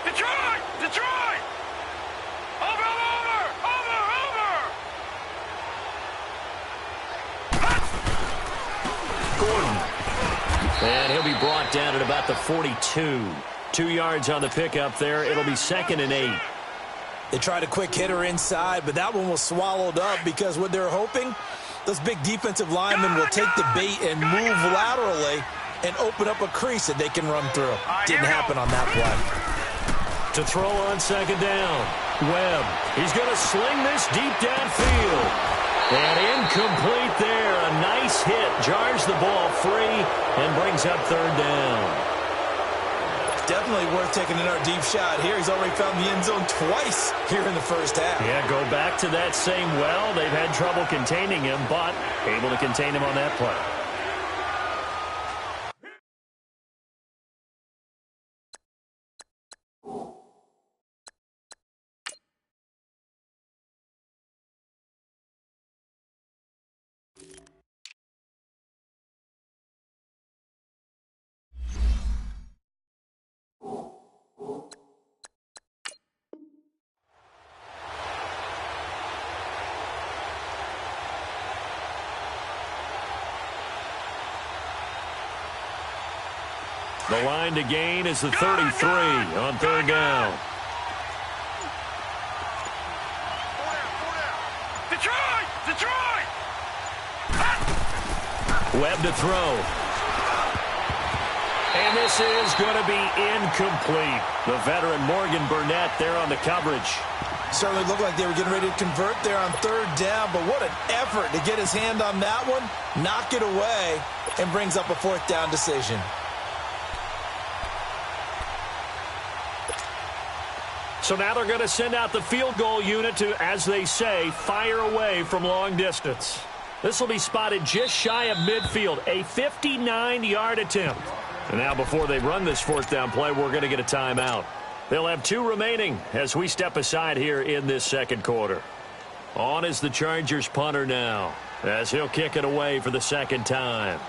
Detroit! Detroit! Over! Gordon. And he'll be brought down at about the 42. 2 yards on the pickup there. It'll be 2nd and 8. They tried a quick hitter inside, but that one was swallowed up because what they're hoping, those big defensive linemen will take the bait and move laterally and open up a crease that they can run through. Didn't happen on that play. To throw on 2nd down. Webb. He's going to sling this deep downfield. And incomplete there. A nice hit. Jars the ball free and brings up 3rd down. Definitely worth taking another deep shot here. He's already found the end zone twice here in the first half. Yeah, go back to that same well. They've had trouble containing him, but able to contain him on that play. The line to gain is the 33 on 3rd down. Detroit! Detroit! Webb to throw. And this is going to be incomplete. The veteran Morgan Burnett there on the coverage. Certainly looked like they were getting ready to convert there on 3rd down, but what an effort to get his hand on that one, knock it away, and brings up a 4th down decision. So now they're going to send out the field goal unit to, as they say, fire away from long distance. This will be spotted just shy of midfield, a 59-yard attempt. And now before they run this 4th down play, we're going to get a timeout. They'll have 2 remaining as we step aside here in this 2nd quarter. On is the Chargers punter now, as he'll kick it away for the 2nd time.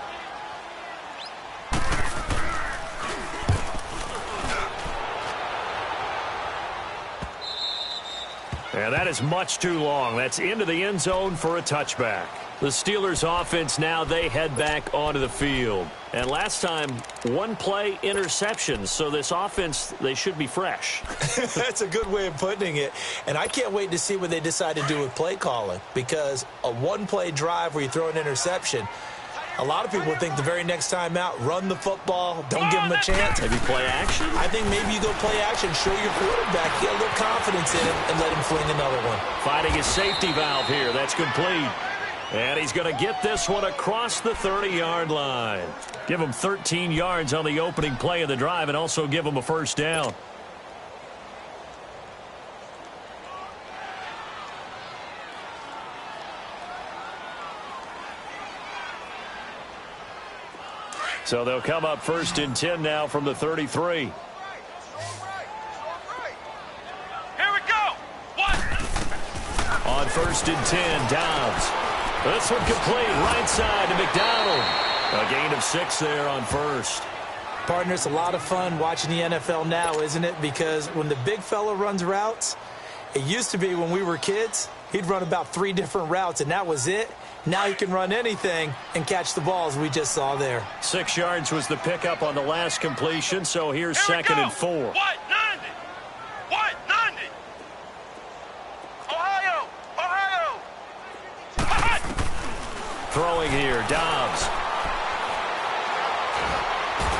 And that is much too long. That's into the end zone for a touchback. The Steelers offense now, they head back onto the field. And last time, 1 play interceptions. So this offense, they should be fresh. That's a good way of putting it. And I can't wait to see what they decide to do with play calling. Because a 1-play drive where you throw an interception, a lot of people think the very next time out, run the football, don't give them a chance. Maybe play action? I think maybe you go play action, show your quarterback, get a little confidence in him, and let him fling another one. Finding his safety valve here. That's complete. And he's going to get this one across the 30-yard line. Give him 13 yards on the opening play of the drive and also give him a 1st down. So they'll come up 1st and 10 now from the 33. Here we go! What? On 1st and 10, Downs. This one complete, right side to McDonald. A gain of 6 there on 1st. Partner, it's a lot of fun watching the NFL now, isn't it? Because when the big fella runs routes, it used to be when we were kids, he'd run about 3 different routes, and that was it. Now he can run anything and catch the balls we just saw there. 6 yards was the pickup on the last completion, so here's 2nd and 4. What? 90! What? 90! Ohio! Ohio! throwing here. Dobbs.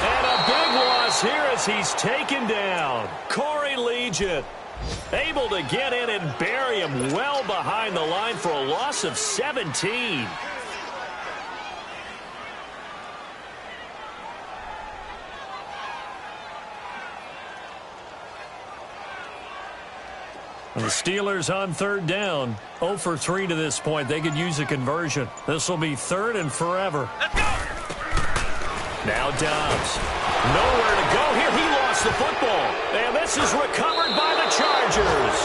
And a big loss here as he's taken down. Corey Legion able to get in and bury him well behind the line for a loss of 17. The Steelers on third down. 0 for 3 to this point. They could use a conversion. This will be third and forever. Let's go! Now Dobbs. Nowhere to go here. He lost the football. And this is recovered by the Chargers.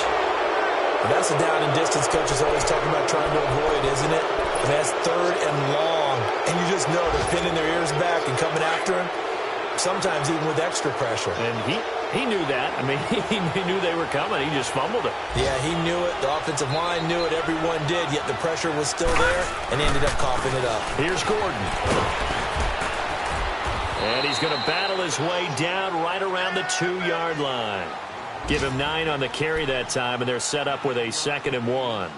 That's a down and distance coach is always talking about trying to avoid, isn't it? And that's third and long. And you just know they're pinning their ears back and coming after him. Sometimes even with extra pressure. And he knew that. I mean, he knew they were coming. He just fumbled it. Yeah, he knew it. The offensive line knew it. Everyone did. Yet the pressure was still there, and he ended up coughing it up. Here's Gordon. And he's going to battle his way down right around the 2-yard line. Give him 9 on the carry that time, and they're set up with a 2nd and 1.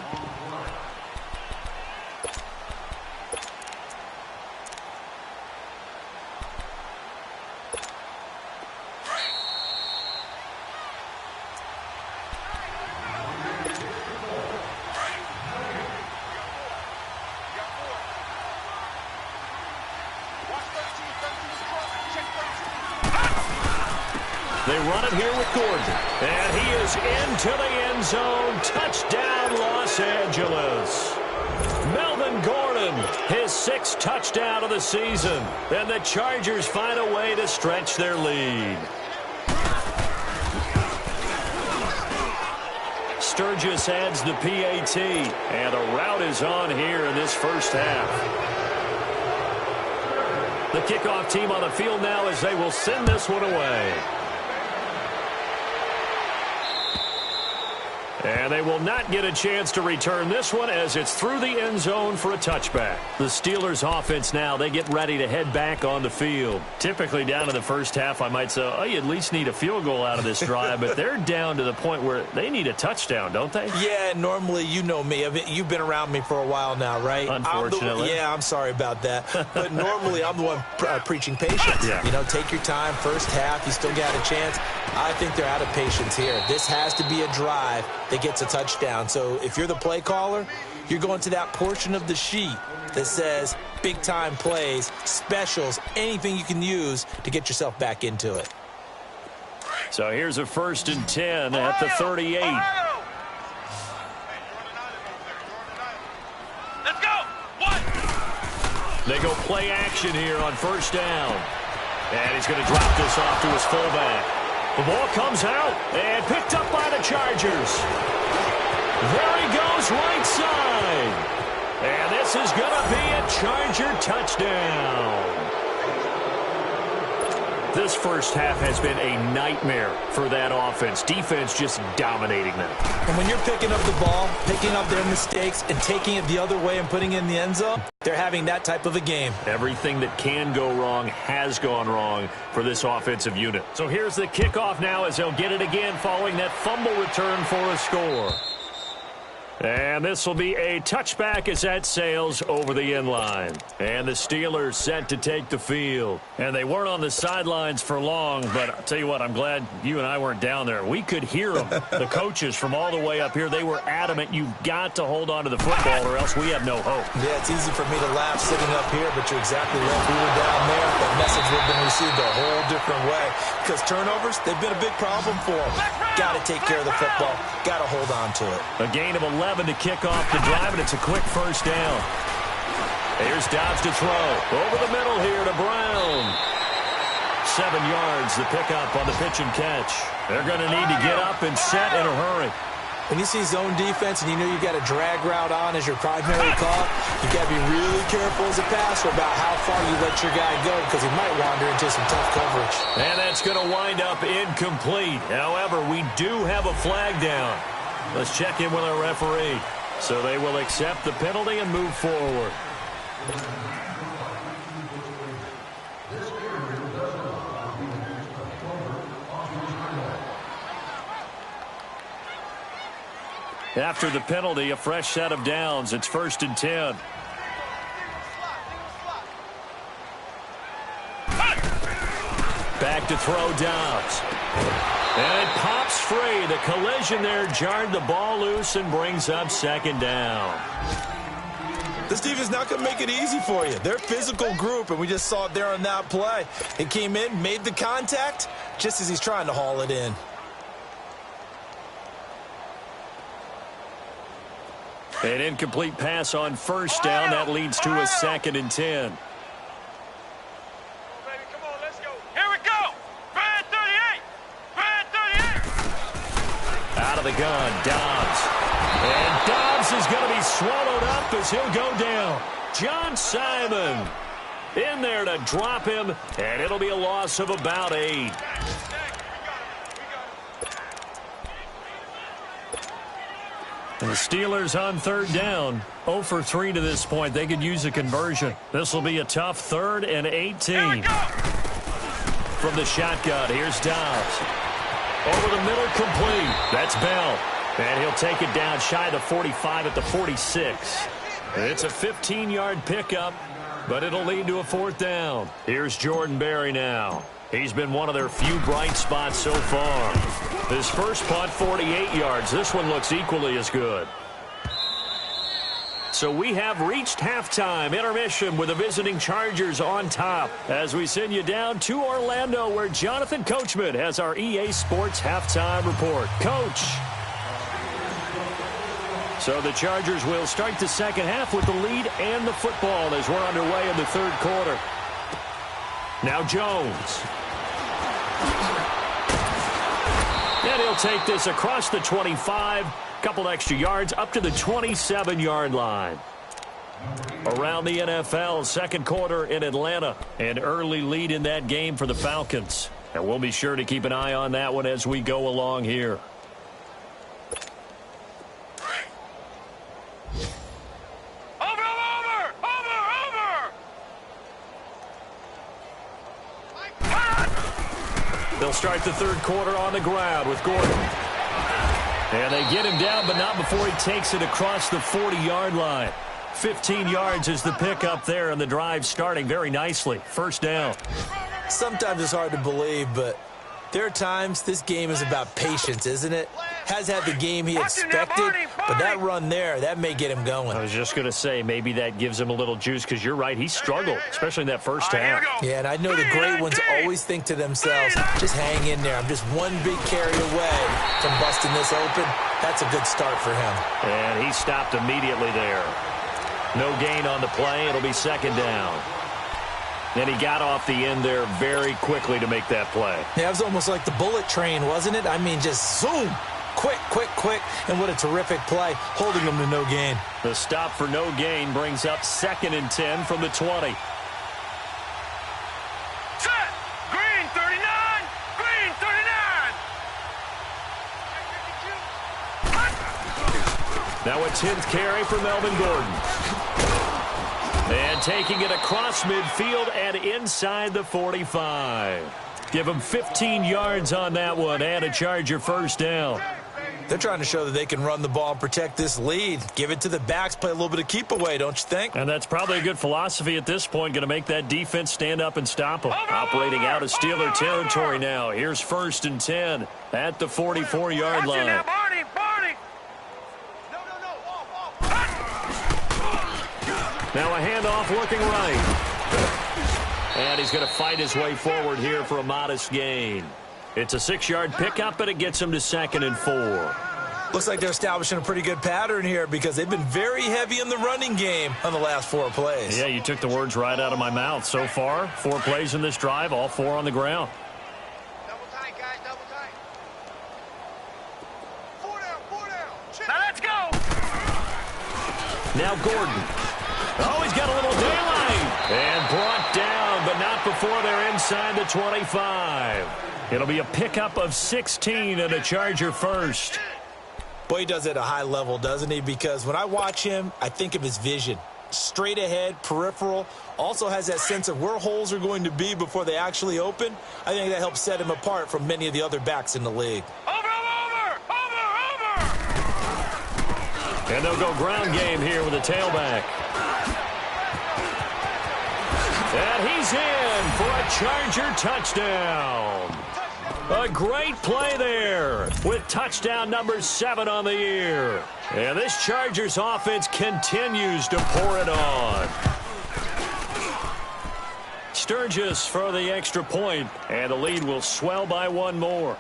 They run it here with Gordon. And he is into the end zone. Touchdown, Los Angeles. Melvin Gordon, his 6th touchdown of the season. And the Chargers find a way to stretch their lead. Sturgis adds the PAT. And a rout is on here in this first half. The kickoff team on the field now as they will send this one away. And they will not get a chance to return this one as it's through the end zone for a touchback. The Steelers offense now, they get ready to head back on the field. Typically down in the first half, I might say, oh, you at least need a field goal out of this drive. But they're down to the point where they need a touchdown, don't they? Yeah, normally, you know me. You've been around me for a while now, right? Unfortunately. I'm sorry about that. But normally, I'm the one preaching patience. Yeah. You know, take your time. First half, you still got a chance. I think they're out of patience here. This has to be a drive that gets a touchdown. So if you're the play caller, you're going to that portion of the sheet that says big-time plays, specials, anything you can use to get yourself back into it. So here's a 1st and 10 at the 38. Let's go! 1! They go play action here on 1st down. And he's going to drop this off to his fullback. The ball comes out and picked up by the Chargers. There he goes right side. And this is going to be a Charger touchdown. This first half has been a nightmare for that offense. Defense just dominating them. And when you're picking up the ball, picking up their mistakes, and taking it the other way and putting it in the end zone, they're having that type of a game. Everything that can go wrong has gone wrong for this offensive unit. So here's the kickoff now as they'll get it again following that fumble return for a score. And this will be a touchback as that sails over the end line. And the Steelers set to take the field. And they weren't on the sidelines for long, but I'll tell you what, I'm glad you and I weren't down there. We could hear them. The coaches from all the way up here, they were adamant, you've got to hold on to the football or else we have no hope. Yeah, it's easy for me to laugh sitting up here, but you're exactly right. If we were down there, that message would have been received a whole different way. Because turnovers, they've been a big problem for them. Got to take care of the football. Got to hold on to it. A gain of 11 to kick off the drive, and it's a quick 1st down. Here's Dobbs to throw. Over the middle here to Brown. 7 yards, the pickup on the pitch and catch. They're going to need to get up and set in a hurry. When you see zone defense and you know you've got a drag route on as your primary call, you've got to be really careful as a passer about how far you let your guy go because he might wander into some tough coverage. And that's going to wind up incomplete. However, we do have a flag down. Let's check in with our referee. So they will accept the penalty and move forward. After the penalty, a fresh set of downs. It's 1st and 10. back to throw Dobbs. And it pops free. The collision there jarred the ball loose and brings up second down. This defense not going to make it easy for you. They're a physical group, and we just saw it there on that play. It came in, made the contact, just as he's trying to haul it in. An incomplete pass on first down. That leads to a 2nd and 10. Out of the gun, Dobbs. And Dobbs is going to be swallowed up as he'll go down. John Simon in there to drop him, and it'll be a loss of about 8. And the Steelers on third down, 0 for 3 to this point. They could use a conversion. This will be a tough 3rd and 18. From the shotgun, here's Dobbs. Over the middle, complete. That's Bell. And he'll take it down shy of the 45 at the 46. It's a 15-yard pickup, but it'll lead to a 4th down. Here's Jordan Berry now. He's been one of their few bright spots so far. His first punt, 48 yards. This one looks equally as good. So we have reached halftime intermission with the visiting Chargers on top as we send you down to Orlando where Jonathan Coachman has our EA Sports halftime report. Coach. So the Chargers will start the second half with the lead and the football as we're underway in the third quarter. Now Jones. And he'll take this across the 25. Couple extra yards up to the 27-yard line. Around the NFL, second quarter in Atlanta. An early lead in that game for the Falcons. And we'll be sure to keep an eye on that one as we go along here. They'll start the third quarter on the ground with Gordon. And they get him down, but not before he takes it across the 40-yard line. 15 yards is the pickup there, and the drive starting very nicely. First down. Sometimes it's hard to believe, but there are times this game is about patience, isn't it? Has had the game he expected, but that run there, that may get him going. I was just going to say, maybe that gives him a little juice, because you're right, he struggled, especially in that first half. Yeah, and I know the great ones always think to themselves, just hang in there. I'm just one big carry away from busting this open. That's a good start for him. And he stopped immediately there. No gain on the play. It'll be second down. And he got off the end there very quickly to make that play. Yeah, it was almost like the bullet train, wasn't it? I mean, just zoom. Quick, quick, quick. And what a terrific play, holding him to no gain. The stop for no gain brings up 2nd and 10 from the 20. Set! Green 39! Green 39! Now a 10th carry for Melvin Gordon. And taking it across midfield and inside the 45. Give him 15 yards on that one and a Charger first down. They're trying to show that they can run the ball and protect this lead. Give it to the backs, play a little bit of keep away, don't you think? And that's probably a good philosophy at this point. Going to make that defense stand up and stop them. Operating out of Steeler territory now. Here's 1st and 10 at the 44-yard line. Now a handoff looking right. And he's going to fight his way forward here for a modest gain. It's a 6-yard pickup, and it gets him to 2nd and 4. Looks like they're establishing a pretty good pattern here because they've been very heavy in the running game on the last 4 plays. Yeah, you took the words right out of my mouth. So far, 4 plays in this drive, all 4 on the ground. Double tight, guys, double tight. 4 down, 4 down. Now let's go. Now Gordon. Oh, he's got a little daylight. And brought down, but not before they're inside the 25. It'll be a pickup of 16 and a Charger first. Boy, he does it at a high level, doesn't he? Because when I watch him, I think of his vision. Straight ahead, peripheral. Also has that sense of where holes are going to be before they actually open. I think that helps set him apart from many of the other backs in the league. Over. And they'll go ground game here with a tailback. And he's in for a Charger touchdown. A great play there with touchdown number 7 on the year. And this Chargers offense continues to pour it on. Sturgis for the extra point, and the lead will swell by 1 more.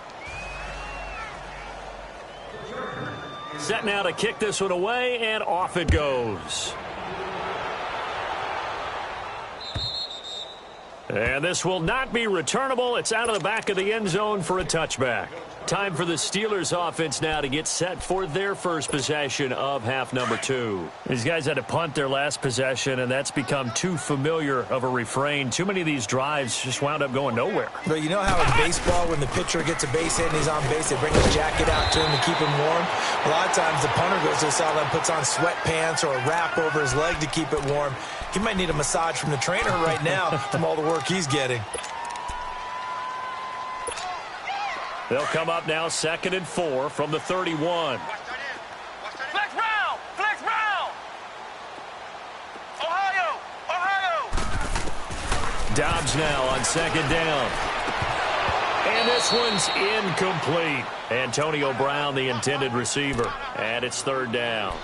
Set now to kick this one away, and off it goes. And this will not be returnable. It's out of the back of the end zone for a touchback. Time for the Steelers offense now to get set for their first possession of half number 2. These guys had to punt their last possession, and that's become too familiar of a refrain. Too many of these drives just wound up going nowhere. But you know how in baseball, when the pitcher gets a base hit and he's on base, they bring his jacket out to him to keep him warm? A lot of times the punter goes to the sideline, puts on sweatpants or a wrap over his leg to keep it warm. He might need a massage from the trainer right now from all the work he's getting. They'll come up now 2nd and 4 from the 31. Flex round! Flex round! Ohio! Ohio! Dobbs now on 2nd down. And this one's incomplete. Antonio Brown, the intended receiver. And it's 3rd down.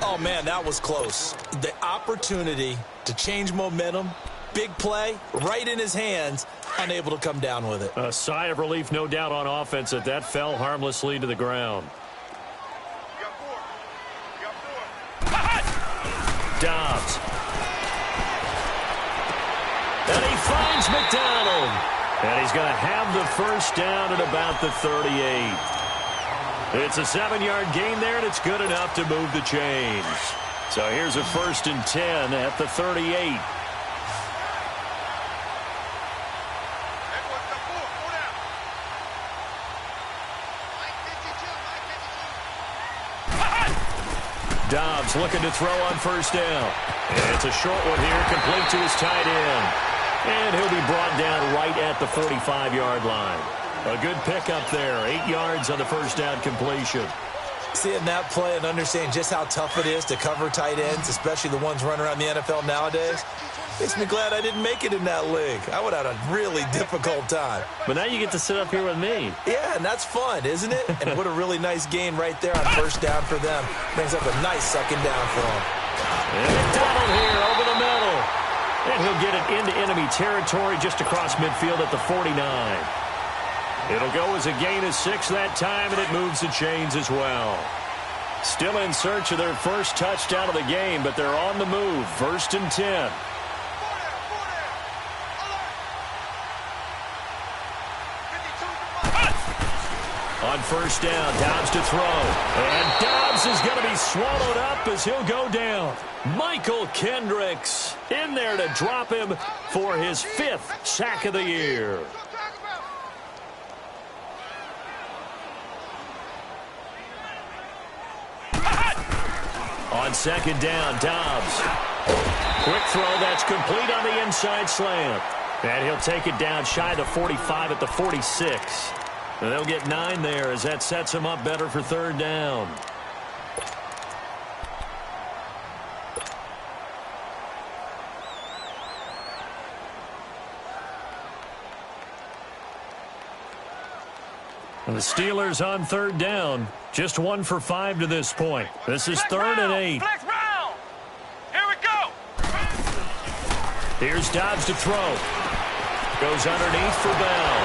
Oh, man, that was close. The opportunity to change momentum, big play, right in his hands, unable to come down with it. A sigh of relief, no doubt, on offense that fell harmlessly to the ground. Dobbs. And he finds McDonald. And he's going to have the first down at about the 38. It's a 7-yard gain there, and it's good enough to move the chains. So here's a 1st and 10 at the 38. Dobbs looking to throw on 1st down. And it's a short one here, complete to his tight end. And he'll be brought down right at the 45-yard line. A good pickup there, 8 yards on the 1st down completion. Seeing that play and understanding just how tough it is to cover tight ends, especially the ones running around the NFL nowadays, makes me glad I didn't make it in that league. I would have had a really difficult time. But now you get to sit up here with me. Yeah, and that's fun, isn't it? And what a really nice gain right there on 1st down for them. Brings up a nice 2nd down for them. And McDonald here over the middle. And he'll get it into enemy territory just across midfield at the 49. It'll go as a gain of 6 that time, and it moves the chains as well. Still in search of their first touchdown of the game, but they're on the move. 1st and 10. On 1st down, Dobbs to throw. And Dobbs is going to be swallowed up as he'll go down. Michael Kendricks in there to drop him for his 5th sack of the year. On 2nd down, Dobbs. Quick throw that's complete on the inside slant. And he'll take it down shy of the 45 at the 46. And they'll get 9 there as that sets him up better for 3rd down. And the Steelers on 3rd down. Just 1 for 5 to this point. This is 3rd and 8. Flex round! Here we go! Here's Dobbs to throw. Goes underneath for Bell.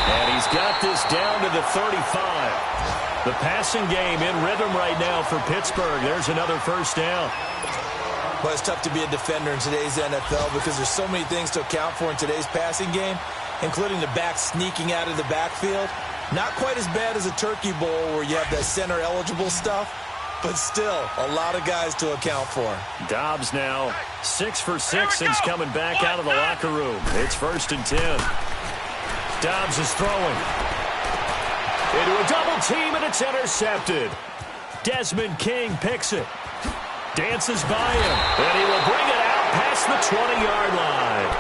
And he's got this down to the 35. The passing game in rhythm right now for Pittsburgh. There's another 1st down. Well, it's tough to be a defender in today's NFL because there's so many things to account for in today's passing game, including the back sneaking out of the backfield. Not quite as bad as a turkey bowl where you have that center-eligible stuff, but still a lot of guys to account for. Dobbs now 6 for 6 since coming back out of the locker room. It's 1st and 10. Dobbs is throwing. Into a double team, and it's intercepted. Desmond King picks it. Dances by him, and he will bring it out past the 20-yard line.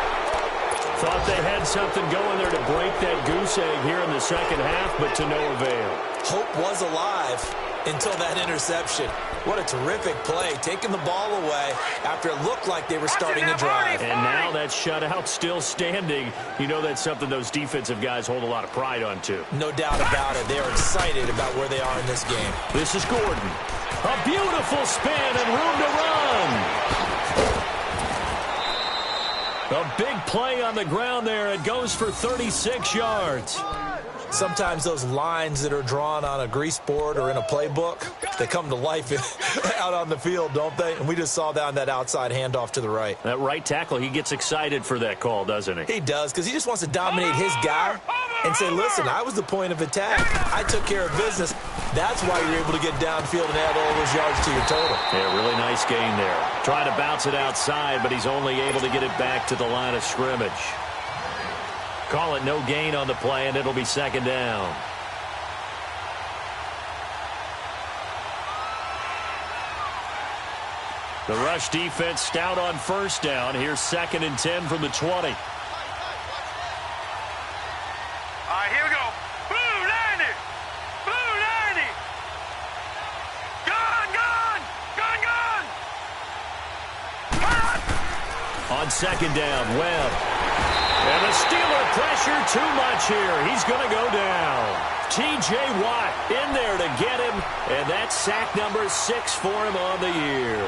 Thought they had something going there to break that goose egg here in the 2nd half, but to no avail. Hope was alive, until that interception. What a terrific play, taking the ball away after it looked like they were starting to drive. And now that shutout still standing. You know that's something those defensive guys hold a lot of pride on, too. No doubt about it. They are excited about where they are in this game. This is Gordon. A beautiful spin and room to run. A big play on the ground there. It goes for 36 yards. Sometimes those lines that are drawn on a grease board or in a playbook, they come to life out on the field, don't they? And we just saw that on that outside handoff to the right. That right tackle, he gets excited for that call, doesn't he? He does, because he just wants to dominate his guy and say, listen, I was the point of attack. I took care of business. That's why you're able to get downfield and add all those yards to your total. Yeah, really nice gain there. Trying to bounce it outside, but he's only able to get it back to the line of scrimmage. Call it no gain on the play, and it'll be second down. The rush defense stout on first down. Here's 2nd and 10 from the 20. All right, here we go. Blue 90. Blue 90. Gun, gun. Gun, gun. On second down, Webb. And the Steeler pressure too much here. He's going to go down. T.J. Watt in there to get him, and that's sack number 6 for him on the year.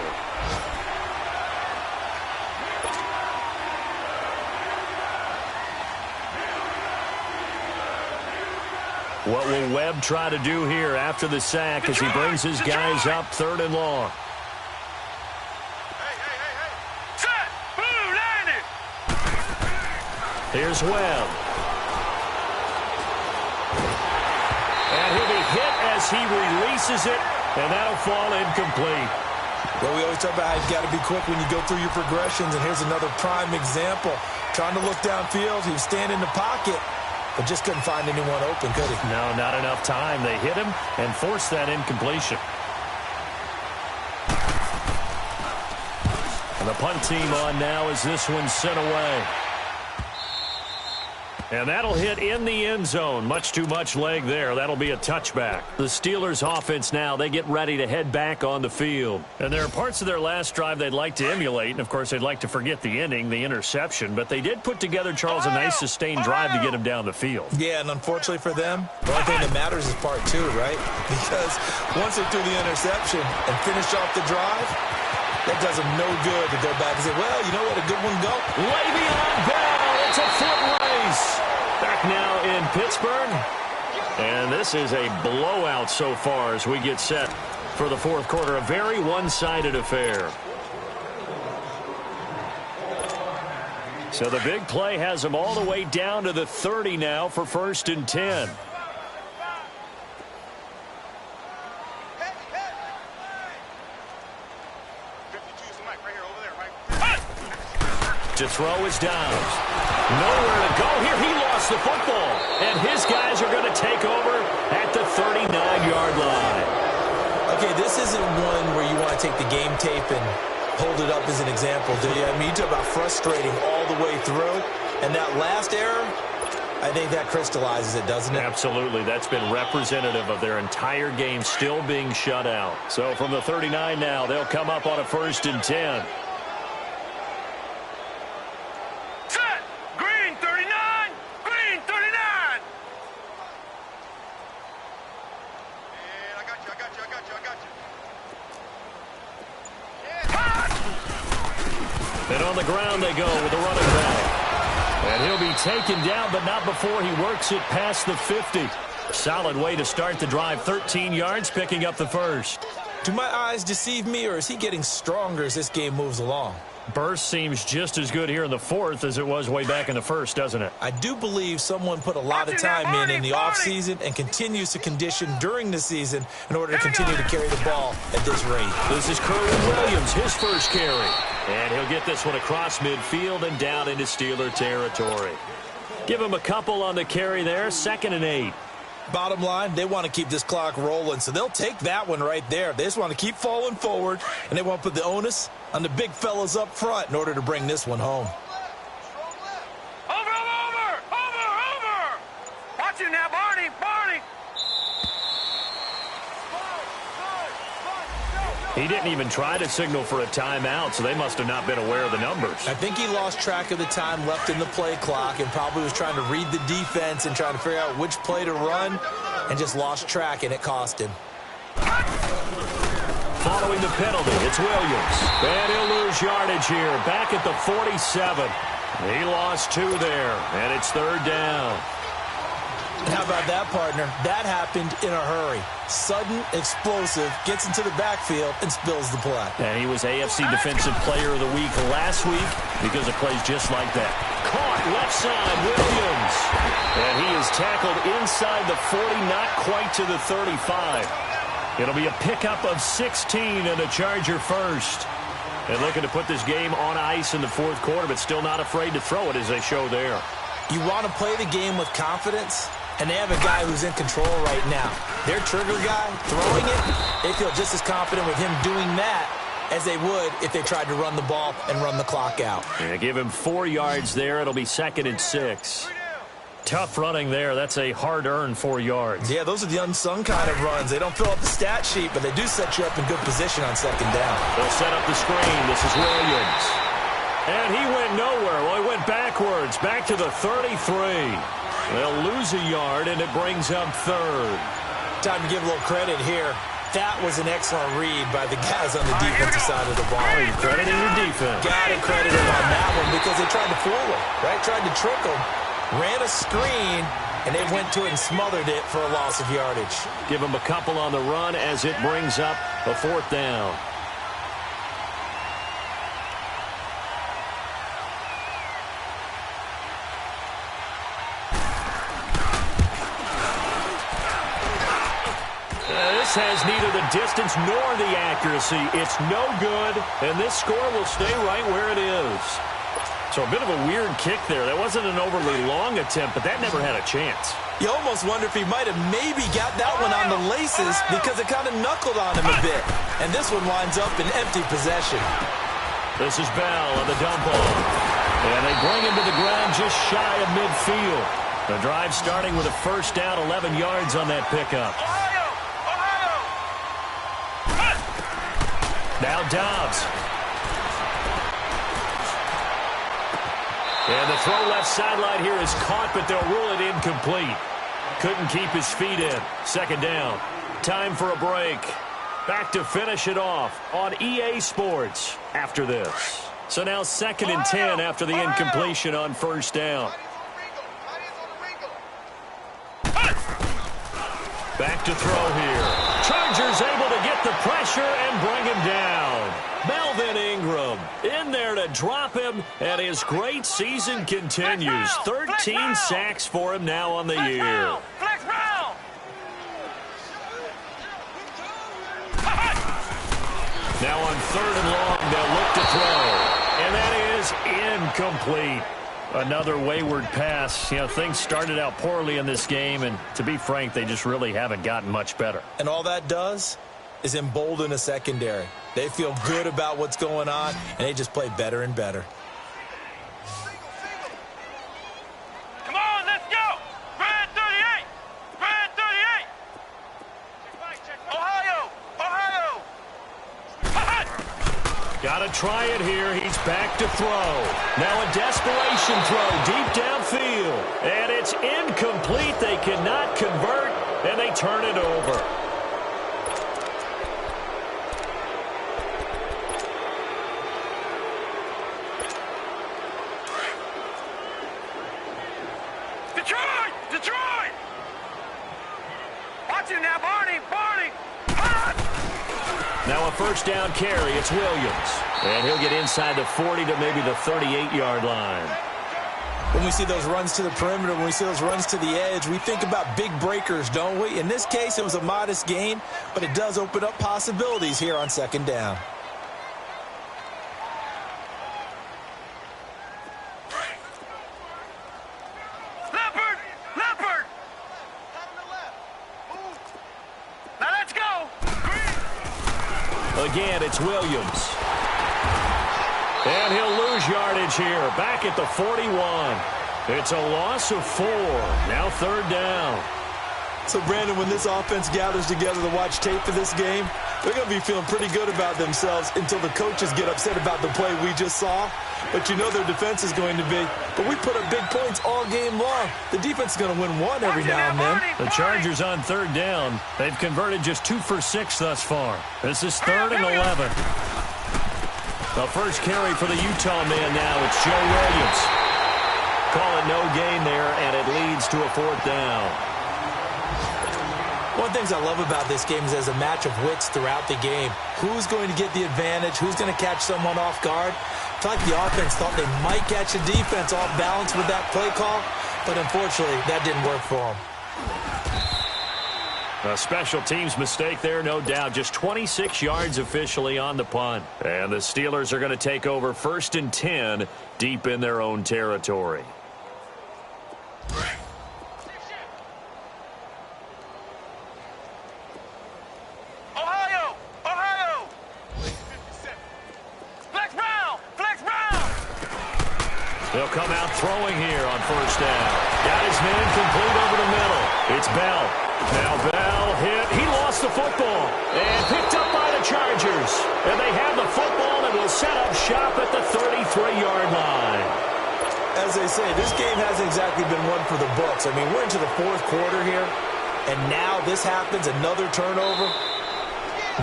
What will Webb try to do here after the sack as he brings his guys up 3rd and long? Set. Blue 90. Here's Webb. And he'll be hit as he releases it, and that'll fall incomplete. Well, we always talk about how you've got to be quick when you go through your progressions, and here's another prime example. Trying to look downfield, he was standing in the pocket, but just couldn't find anyone open, could he? No, not enough time. They hit him and forced that incompletion. And the punt team on now as this one's sent away. And that'll hit in the end zone. Much too much leg there. That'll be a touchback. The Steelers offense now, they get ready to head back on the field. And there are parts of their last drive they'd like to emulate. And, of course, they'd like to forget the inning, the interception. But they did put together, Charles, a nice sustained drive to get him down the field. Yeah, and unfortunately for them, the only thing that matters is part 2, right? Because once they threw the interception and finished off the drive, that does them no good to go back and say, well, you know what, a good one go. Le'Veon Bell, it's a foot race. Back now in Pittsburgh. And this is a blowout so far as we get set for the 4th quarter. A very one-sided affair. So the big play has them all the way down to the 30 now for 1st and 10. To throw is Downs. Nowhere to go here. He lost the football. And his guys are going to take over at the 39-yard line. Okay, this isn't one where you want to take the game tape and hold it up as an example, do you? I mean, you talk about frustrating all the way through. And that last error, I think that crystallizes it, doesn't it? Absolutely. That's been representative of their entire game still being shut out. So from the 39 now, they'll come up on a 1st and 10. And on the ground they go with the running back. And he'll be taken down, but not before he works it past the 50. Solid way to start the drive. 13 yards, picking up the first. Do my eyes deceive me, or is he getting stronger as this game moves along? Burst seems just as good here in the 4th as it was way back in the 1st, doesn't it? I do believe someone put a lot of time in the offseason and continues to condition during the season in order to continue to carry the ball at this rate. This is Kerwin Williams, his first carry. And he'll get this one across midfield and down into Steeler territory. Give him a couple on the carry there, 2nd and 8. Bottom line, they want to keep this clock rolling, so they'll take that one right there. They just want to keep falling forward, and they want to put the onus on the big fellas up front in order to bring this one home. Over! Watch him now, Barney! He didn't even try to signal for a timeout, so they must have not been aware of the numbers. I think he lost track of the time left in the play clock and probably was trying to read the defense and trying to figure out which play to run and just lost track, and it cost him. Following the penalty, it's Williams. And he'll lose yardage here, back at the 47. He lost 2 there, and it's 3rd down. And how about that, partner? That happened in a hurry. Sudden, explosive, gets into the backfield, and spills the play. And he was AFC Defensive Player of the Week last week because of plays just like that. Caught left side, Williams. And he is tackled inside the 40, not quite to the 35. It'll be a pickup of 16 and a Charger first. And looking to put this game on ice in the 4th quarter, but still not afraid to throw it as they show there. You want to play the game with confidence, and they have a guy who's in control right now. Their trigger guy, throwing it, they feel just as confident with him doing that as they would if they tried to run the ball and run the clock out. Yeah, give him 4 yards there. It'll be 2nd and 6. Tough running there. That's a hard-earned 4 yards. Yeah, those are the unsung kind of runs. They don't fill up the stat sheet, but they do set you up in good position on 2nd down. They'll set up the screen. This is Williams. And he went nowhere. Well, he went backwards, back to the 33. They'll lose a yard, and it brings up 3rd. Time to give a little credit here. That was an excellent read by the guys on the defensive side of the ball. You're crediting your defense. Got to credit him on that one because they tried to fool him, right? Tried to trick him. Ran a screen, and they went to it and smothered it for a loss of yardage. Give him a couple on the run as it brings up a 4th down. This has neither the distance nor the accuracy. It's no good, and this score will stay right where it is. So a bit of a weird kick there. That wasn't an overly long attempt, but that never had a chance. You almost wonder if he might have maybe got that one on the laces because it kind of knuckled on him a bit. And this one winds up in empty possession. This is Bell on the dump off. And they bring him to the ground just shy of midfield. The drive starting with a 1st down, 11 yards on that pickup. Now Dobbs. And the throw left sideline here is caught, but they'll rule it incomplete. Couldn't keep his feet in. 2nd down. Time for a break. Back to finish it off on EA Sports after this. So now 2nd and 10 after the incompletion on 1st down. Back to throw here. Chargers able to get the pressure and bring him down. Melvin Ingram in there to drop him, and his great season continues. 13 sacks for him now on the year. Flex round. Now on 3rd and long, they'll look to throw. And that is incomplete. Another wayward pass. You know, things started out poorly in this game, and to be frank, they just really haven't gotten much better. And all that does is embolden a secondary. They feel good about what's going on, and they just play better and better. Come on, let's go. Grand 38. Grand 38. Ohio. Got to try it here. He's back to throw. Now a desperation throw deep downfield. And it's incomplete. They cannot convert, and they turn it over. Detroit! Watch him now, Barney! Now a 1st down carry. It's Williams. And he'll get inside the 40 to maybe the 38-yard line. When we see those runs to the perimeter, when we see those runs to the edge, we think about big breakers, don't we? In this case, it was a modest gain, but it does open up possibilities here on 2nd down. Leopard! Now let's go! Again, it's Williams. And he'll lose yardage here. Back at the 41. It's a loss of 4. Now 3rd down. So, Brandon, when this offense gathers together to watch tape for this game, they're going to be feeling pretty good about themselves until the coaches get upset about the play we just saw. But you know their defense is going to be. But we put up big points all game long. The defense is going to win one every now and then. The Chargers on third down. They've converted just 2 for 6 thus far. This is 3rd and 11. The first carry for the Utah man now. It's Joe Williams. Call it no gain there, and it leads to a 4th down. One of the things I love about this game is there's a match of wits throughout the game. Who's going to get the advantage? Who's going to catch someone off guard? I feel like the offense thought they might catch the defense off balance with that play call, but unfortunately, that didn't work for them. A special teams mistake there, no doubt. Just 26 yards officially on the punt. And the Steelers are going to take over 1st and 10 deep in their own territory. He'll come out throwing here on 1st down. Got his man complete over the middle. It's Bell. Now Bell hit. He lost the football and picked up by the Chargers. And they have the football and will set up shop at the 33-yard line. As they say, this game hasn't exactly been one for the books. I mean, we're into the 4th quarter here, and now this happens, another turnover.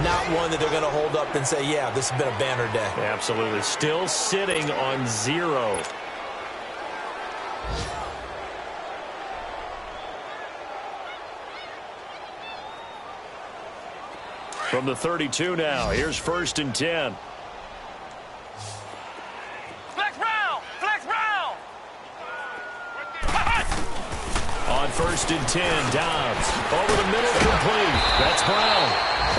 Not one that they're going to hold up and say, yeah, this has been a banner day. Absolutely. Still sitting on 0. From the 32 now, here's 1st and 10. Flex round! Flex round! On 1st and 10, Dobbs. Over the middle, complete. That's Brown.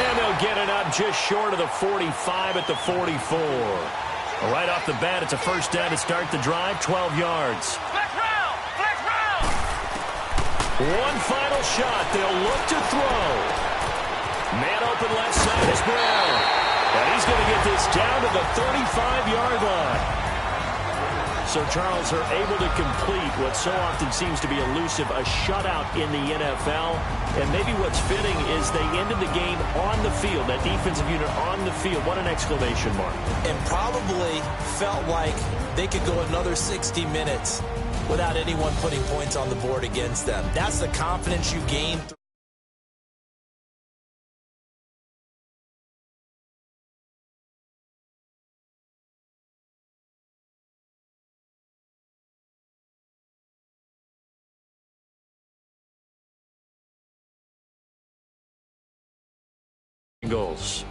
And they'll get it up just short of the 45 at the 44. Right off the bat, it's a 1st down to start the drive, 12 yards. Flex round! Flex round! One final shot. They'll look to throw. Man open left side is Brown. And he's going to get this down to the 35-yard line. So, Charles, are able to complete what so often seems to be elusive, a shutout in the NFL. And maybe what's fitting is they ended the game on the field, that defensive unit on the field. What an exclamation mark. And probably felt like they could go another 60 minutes without anyone putting points on the board against them. That's the confidence you gain.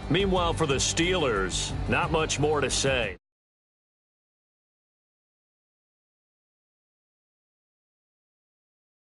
Meanwhile, for the Steelers, not much more to say.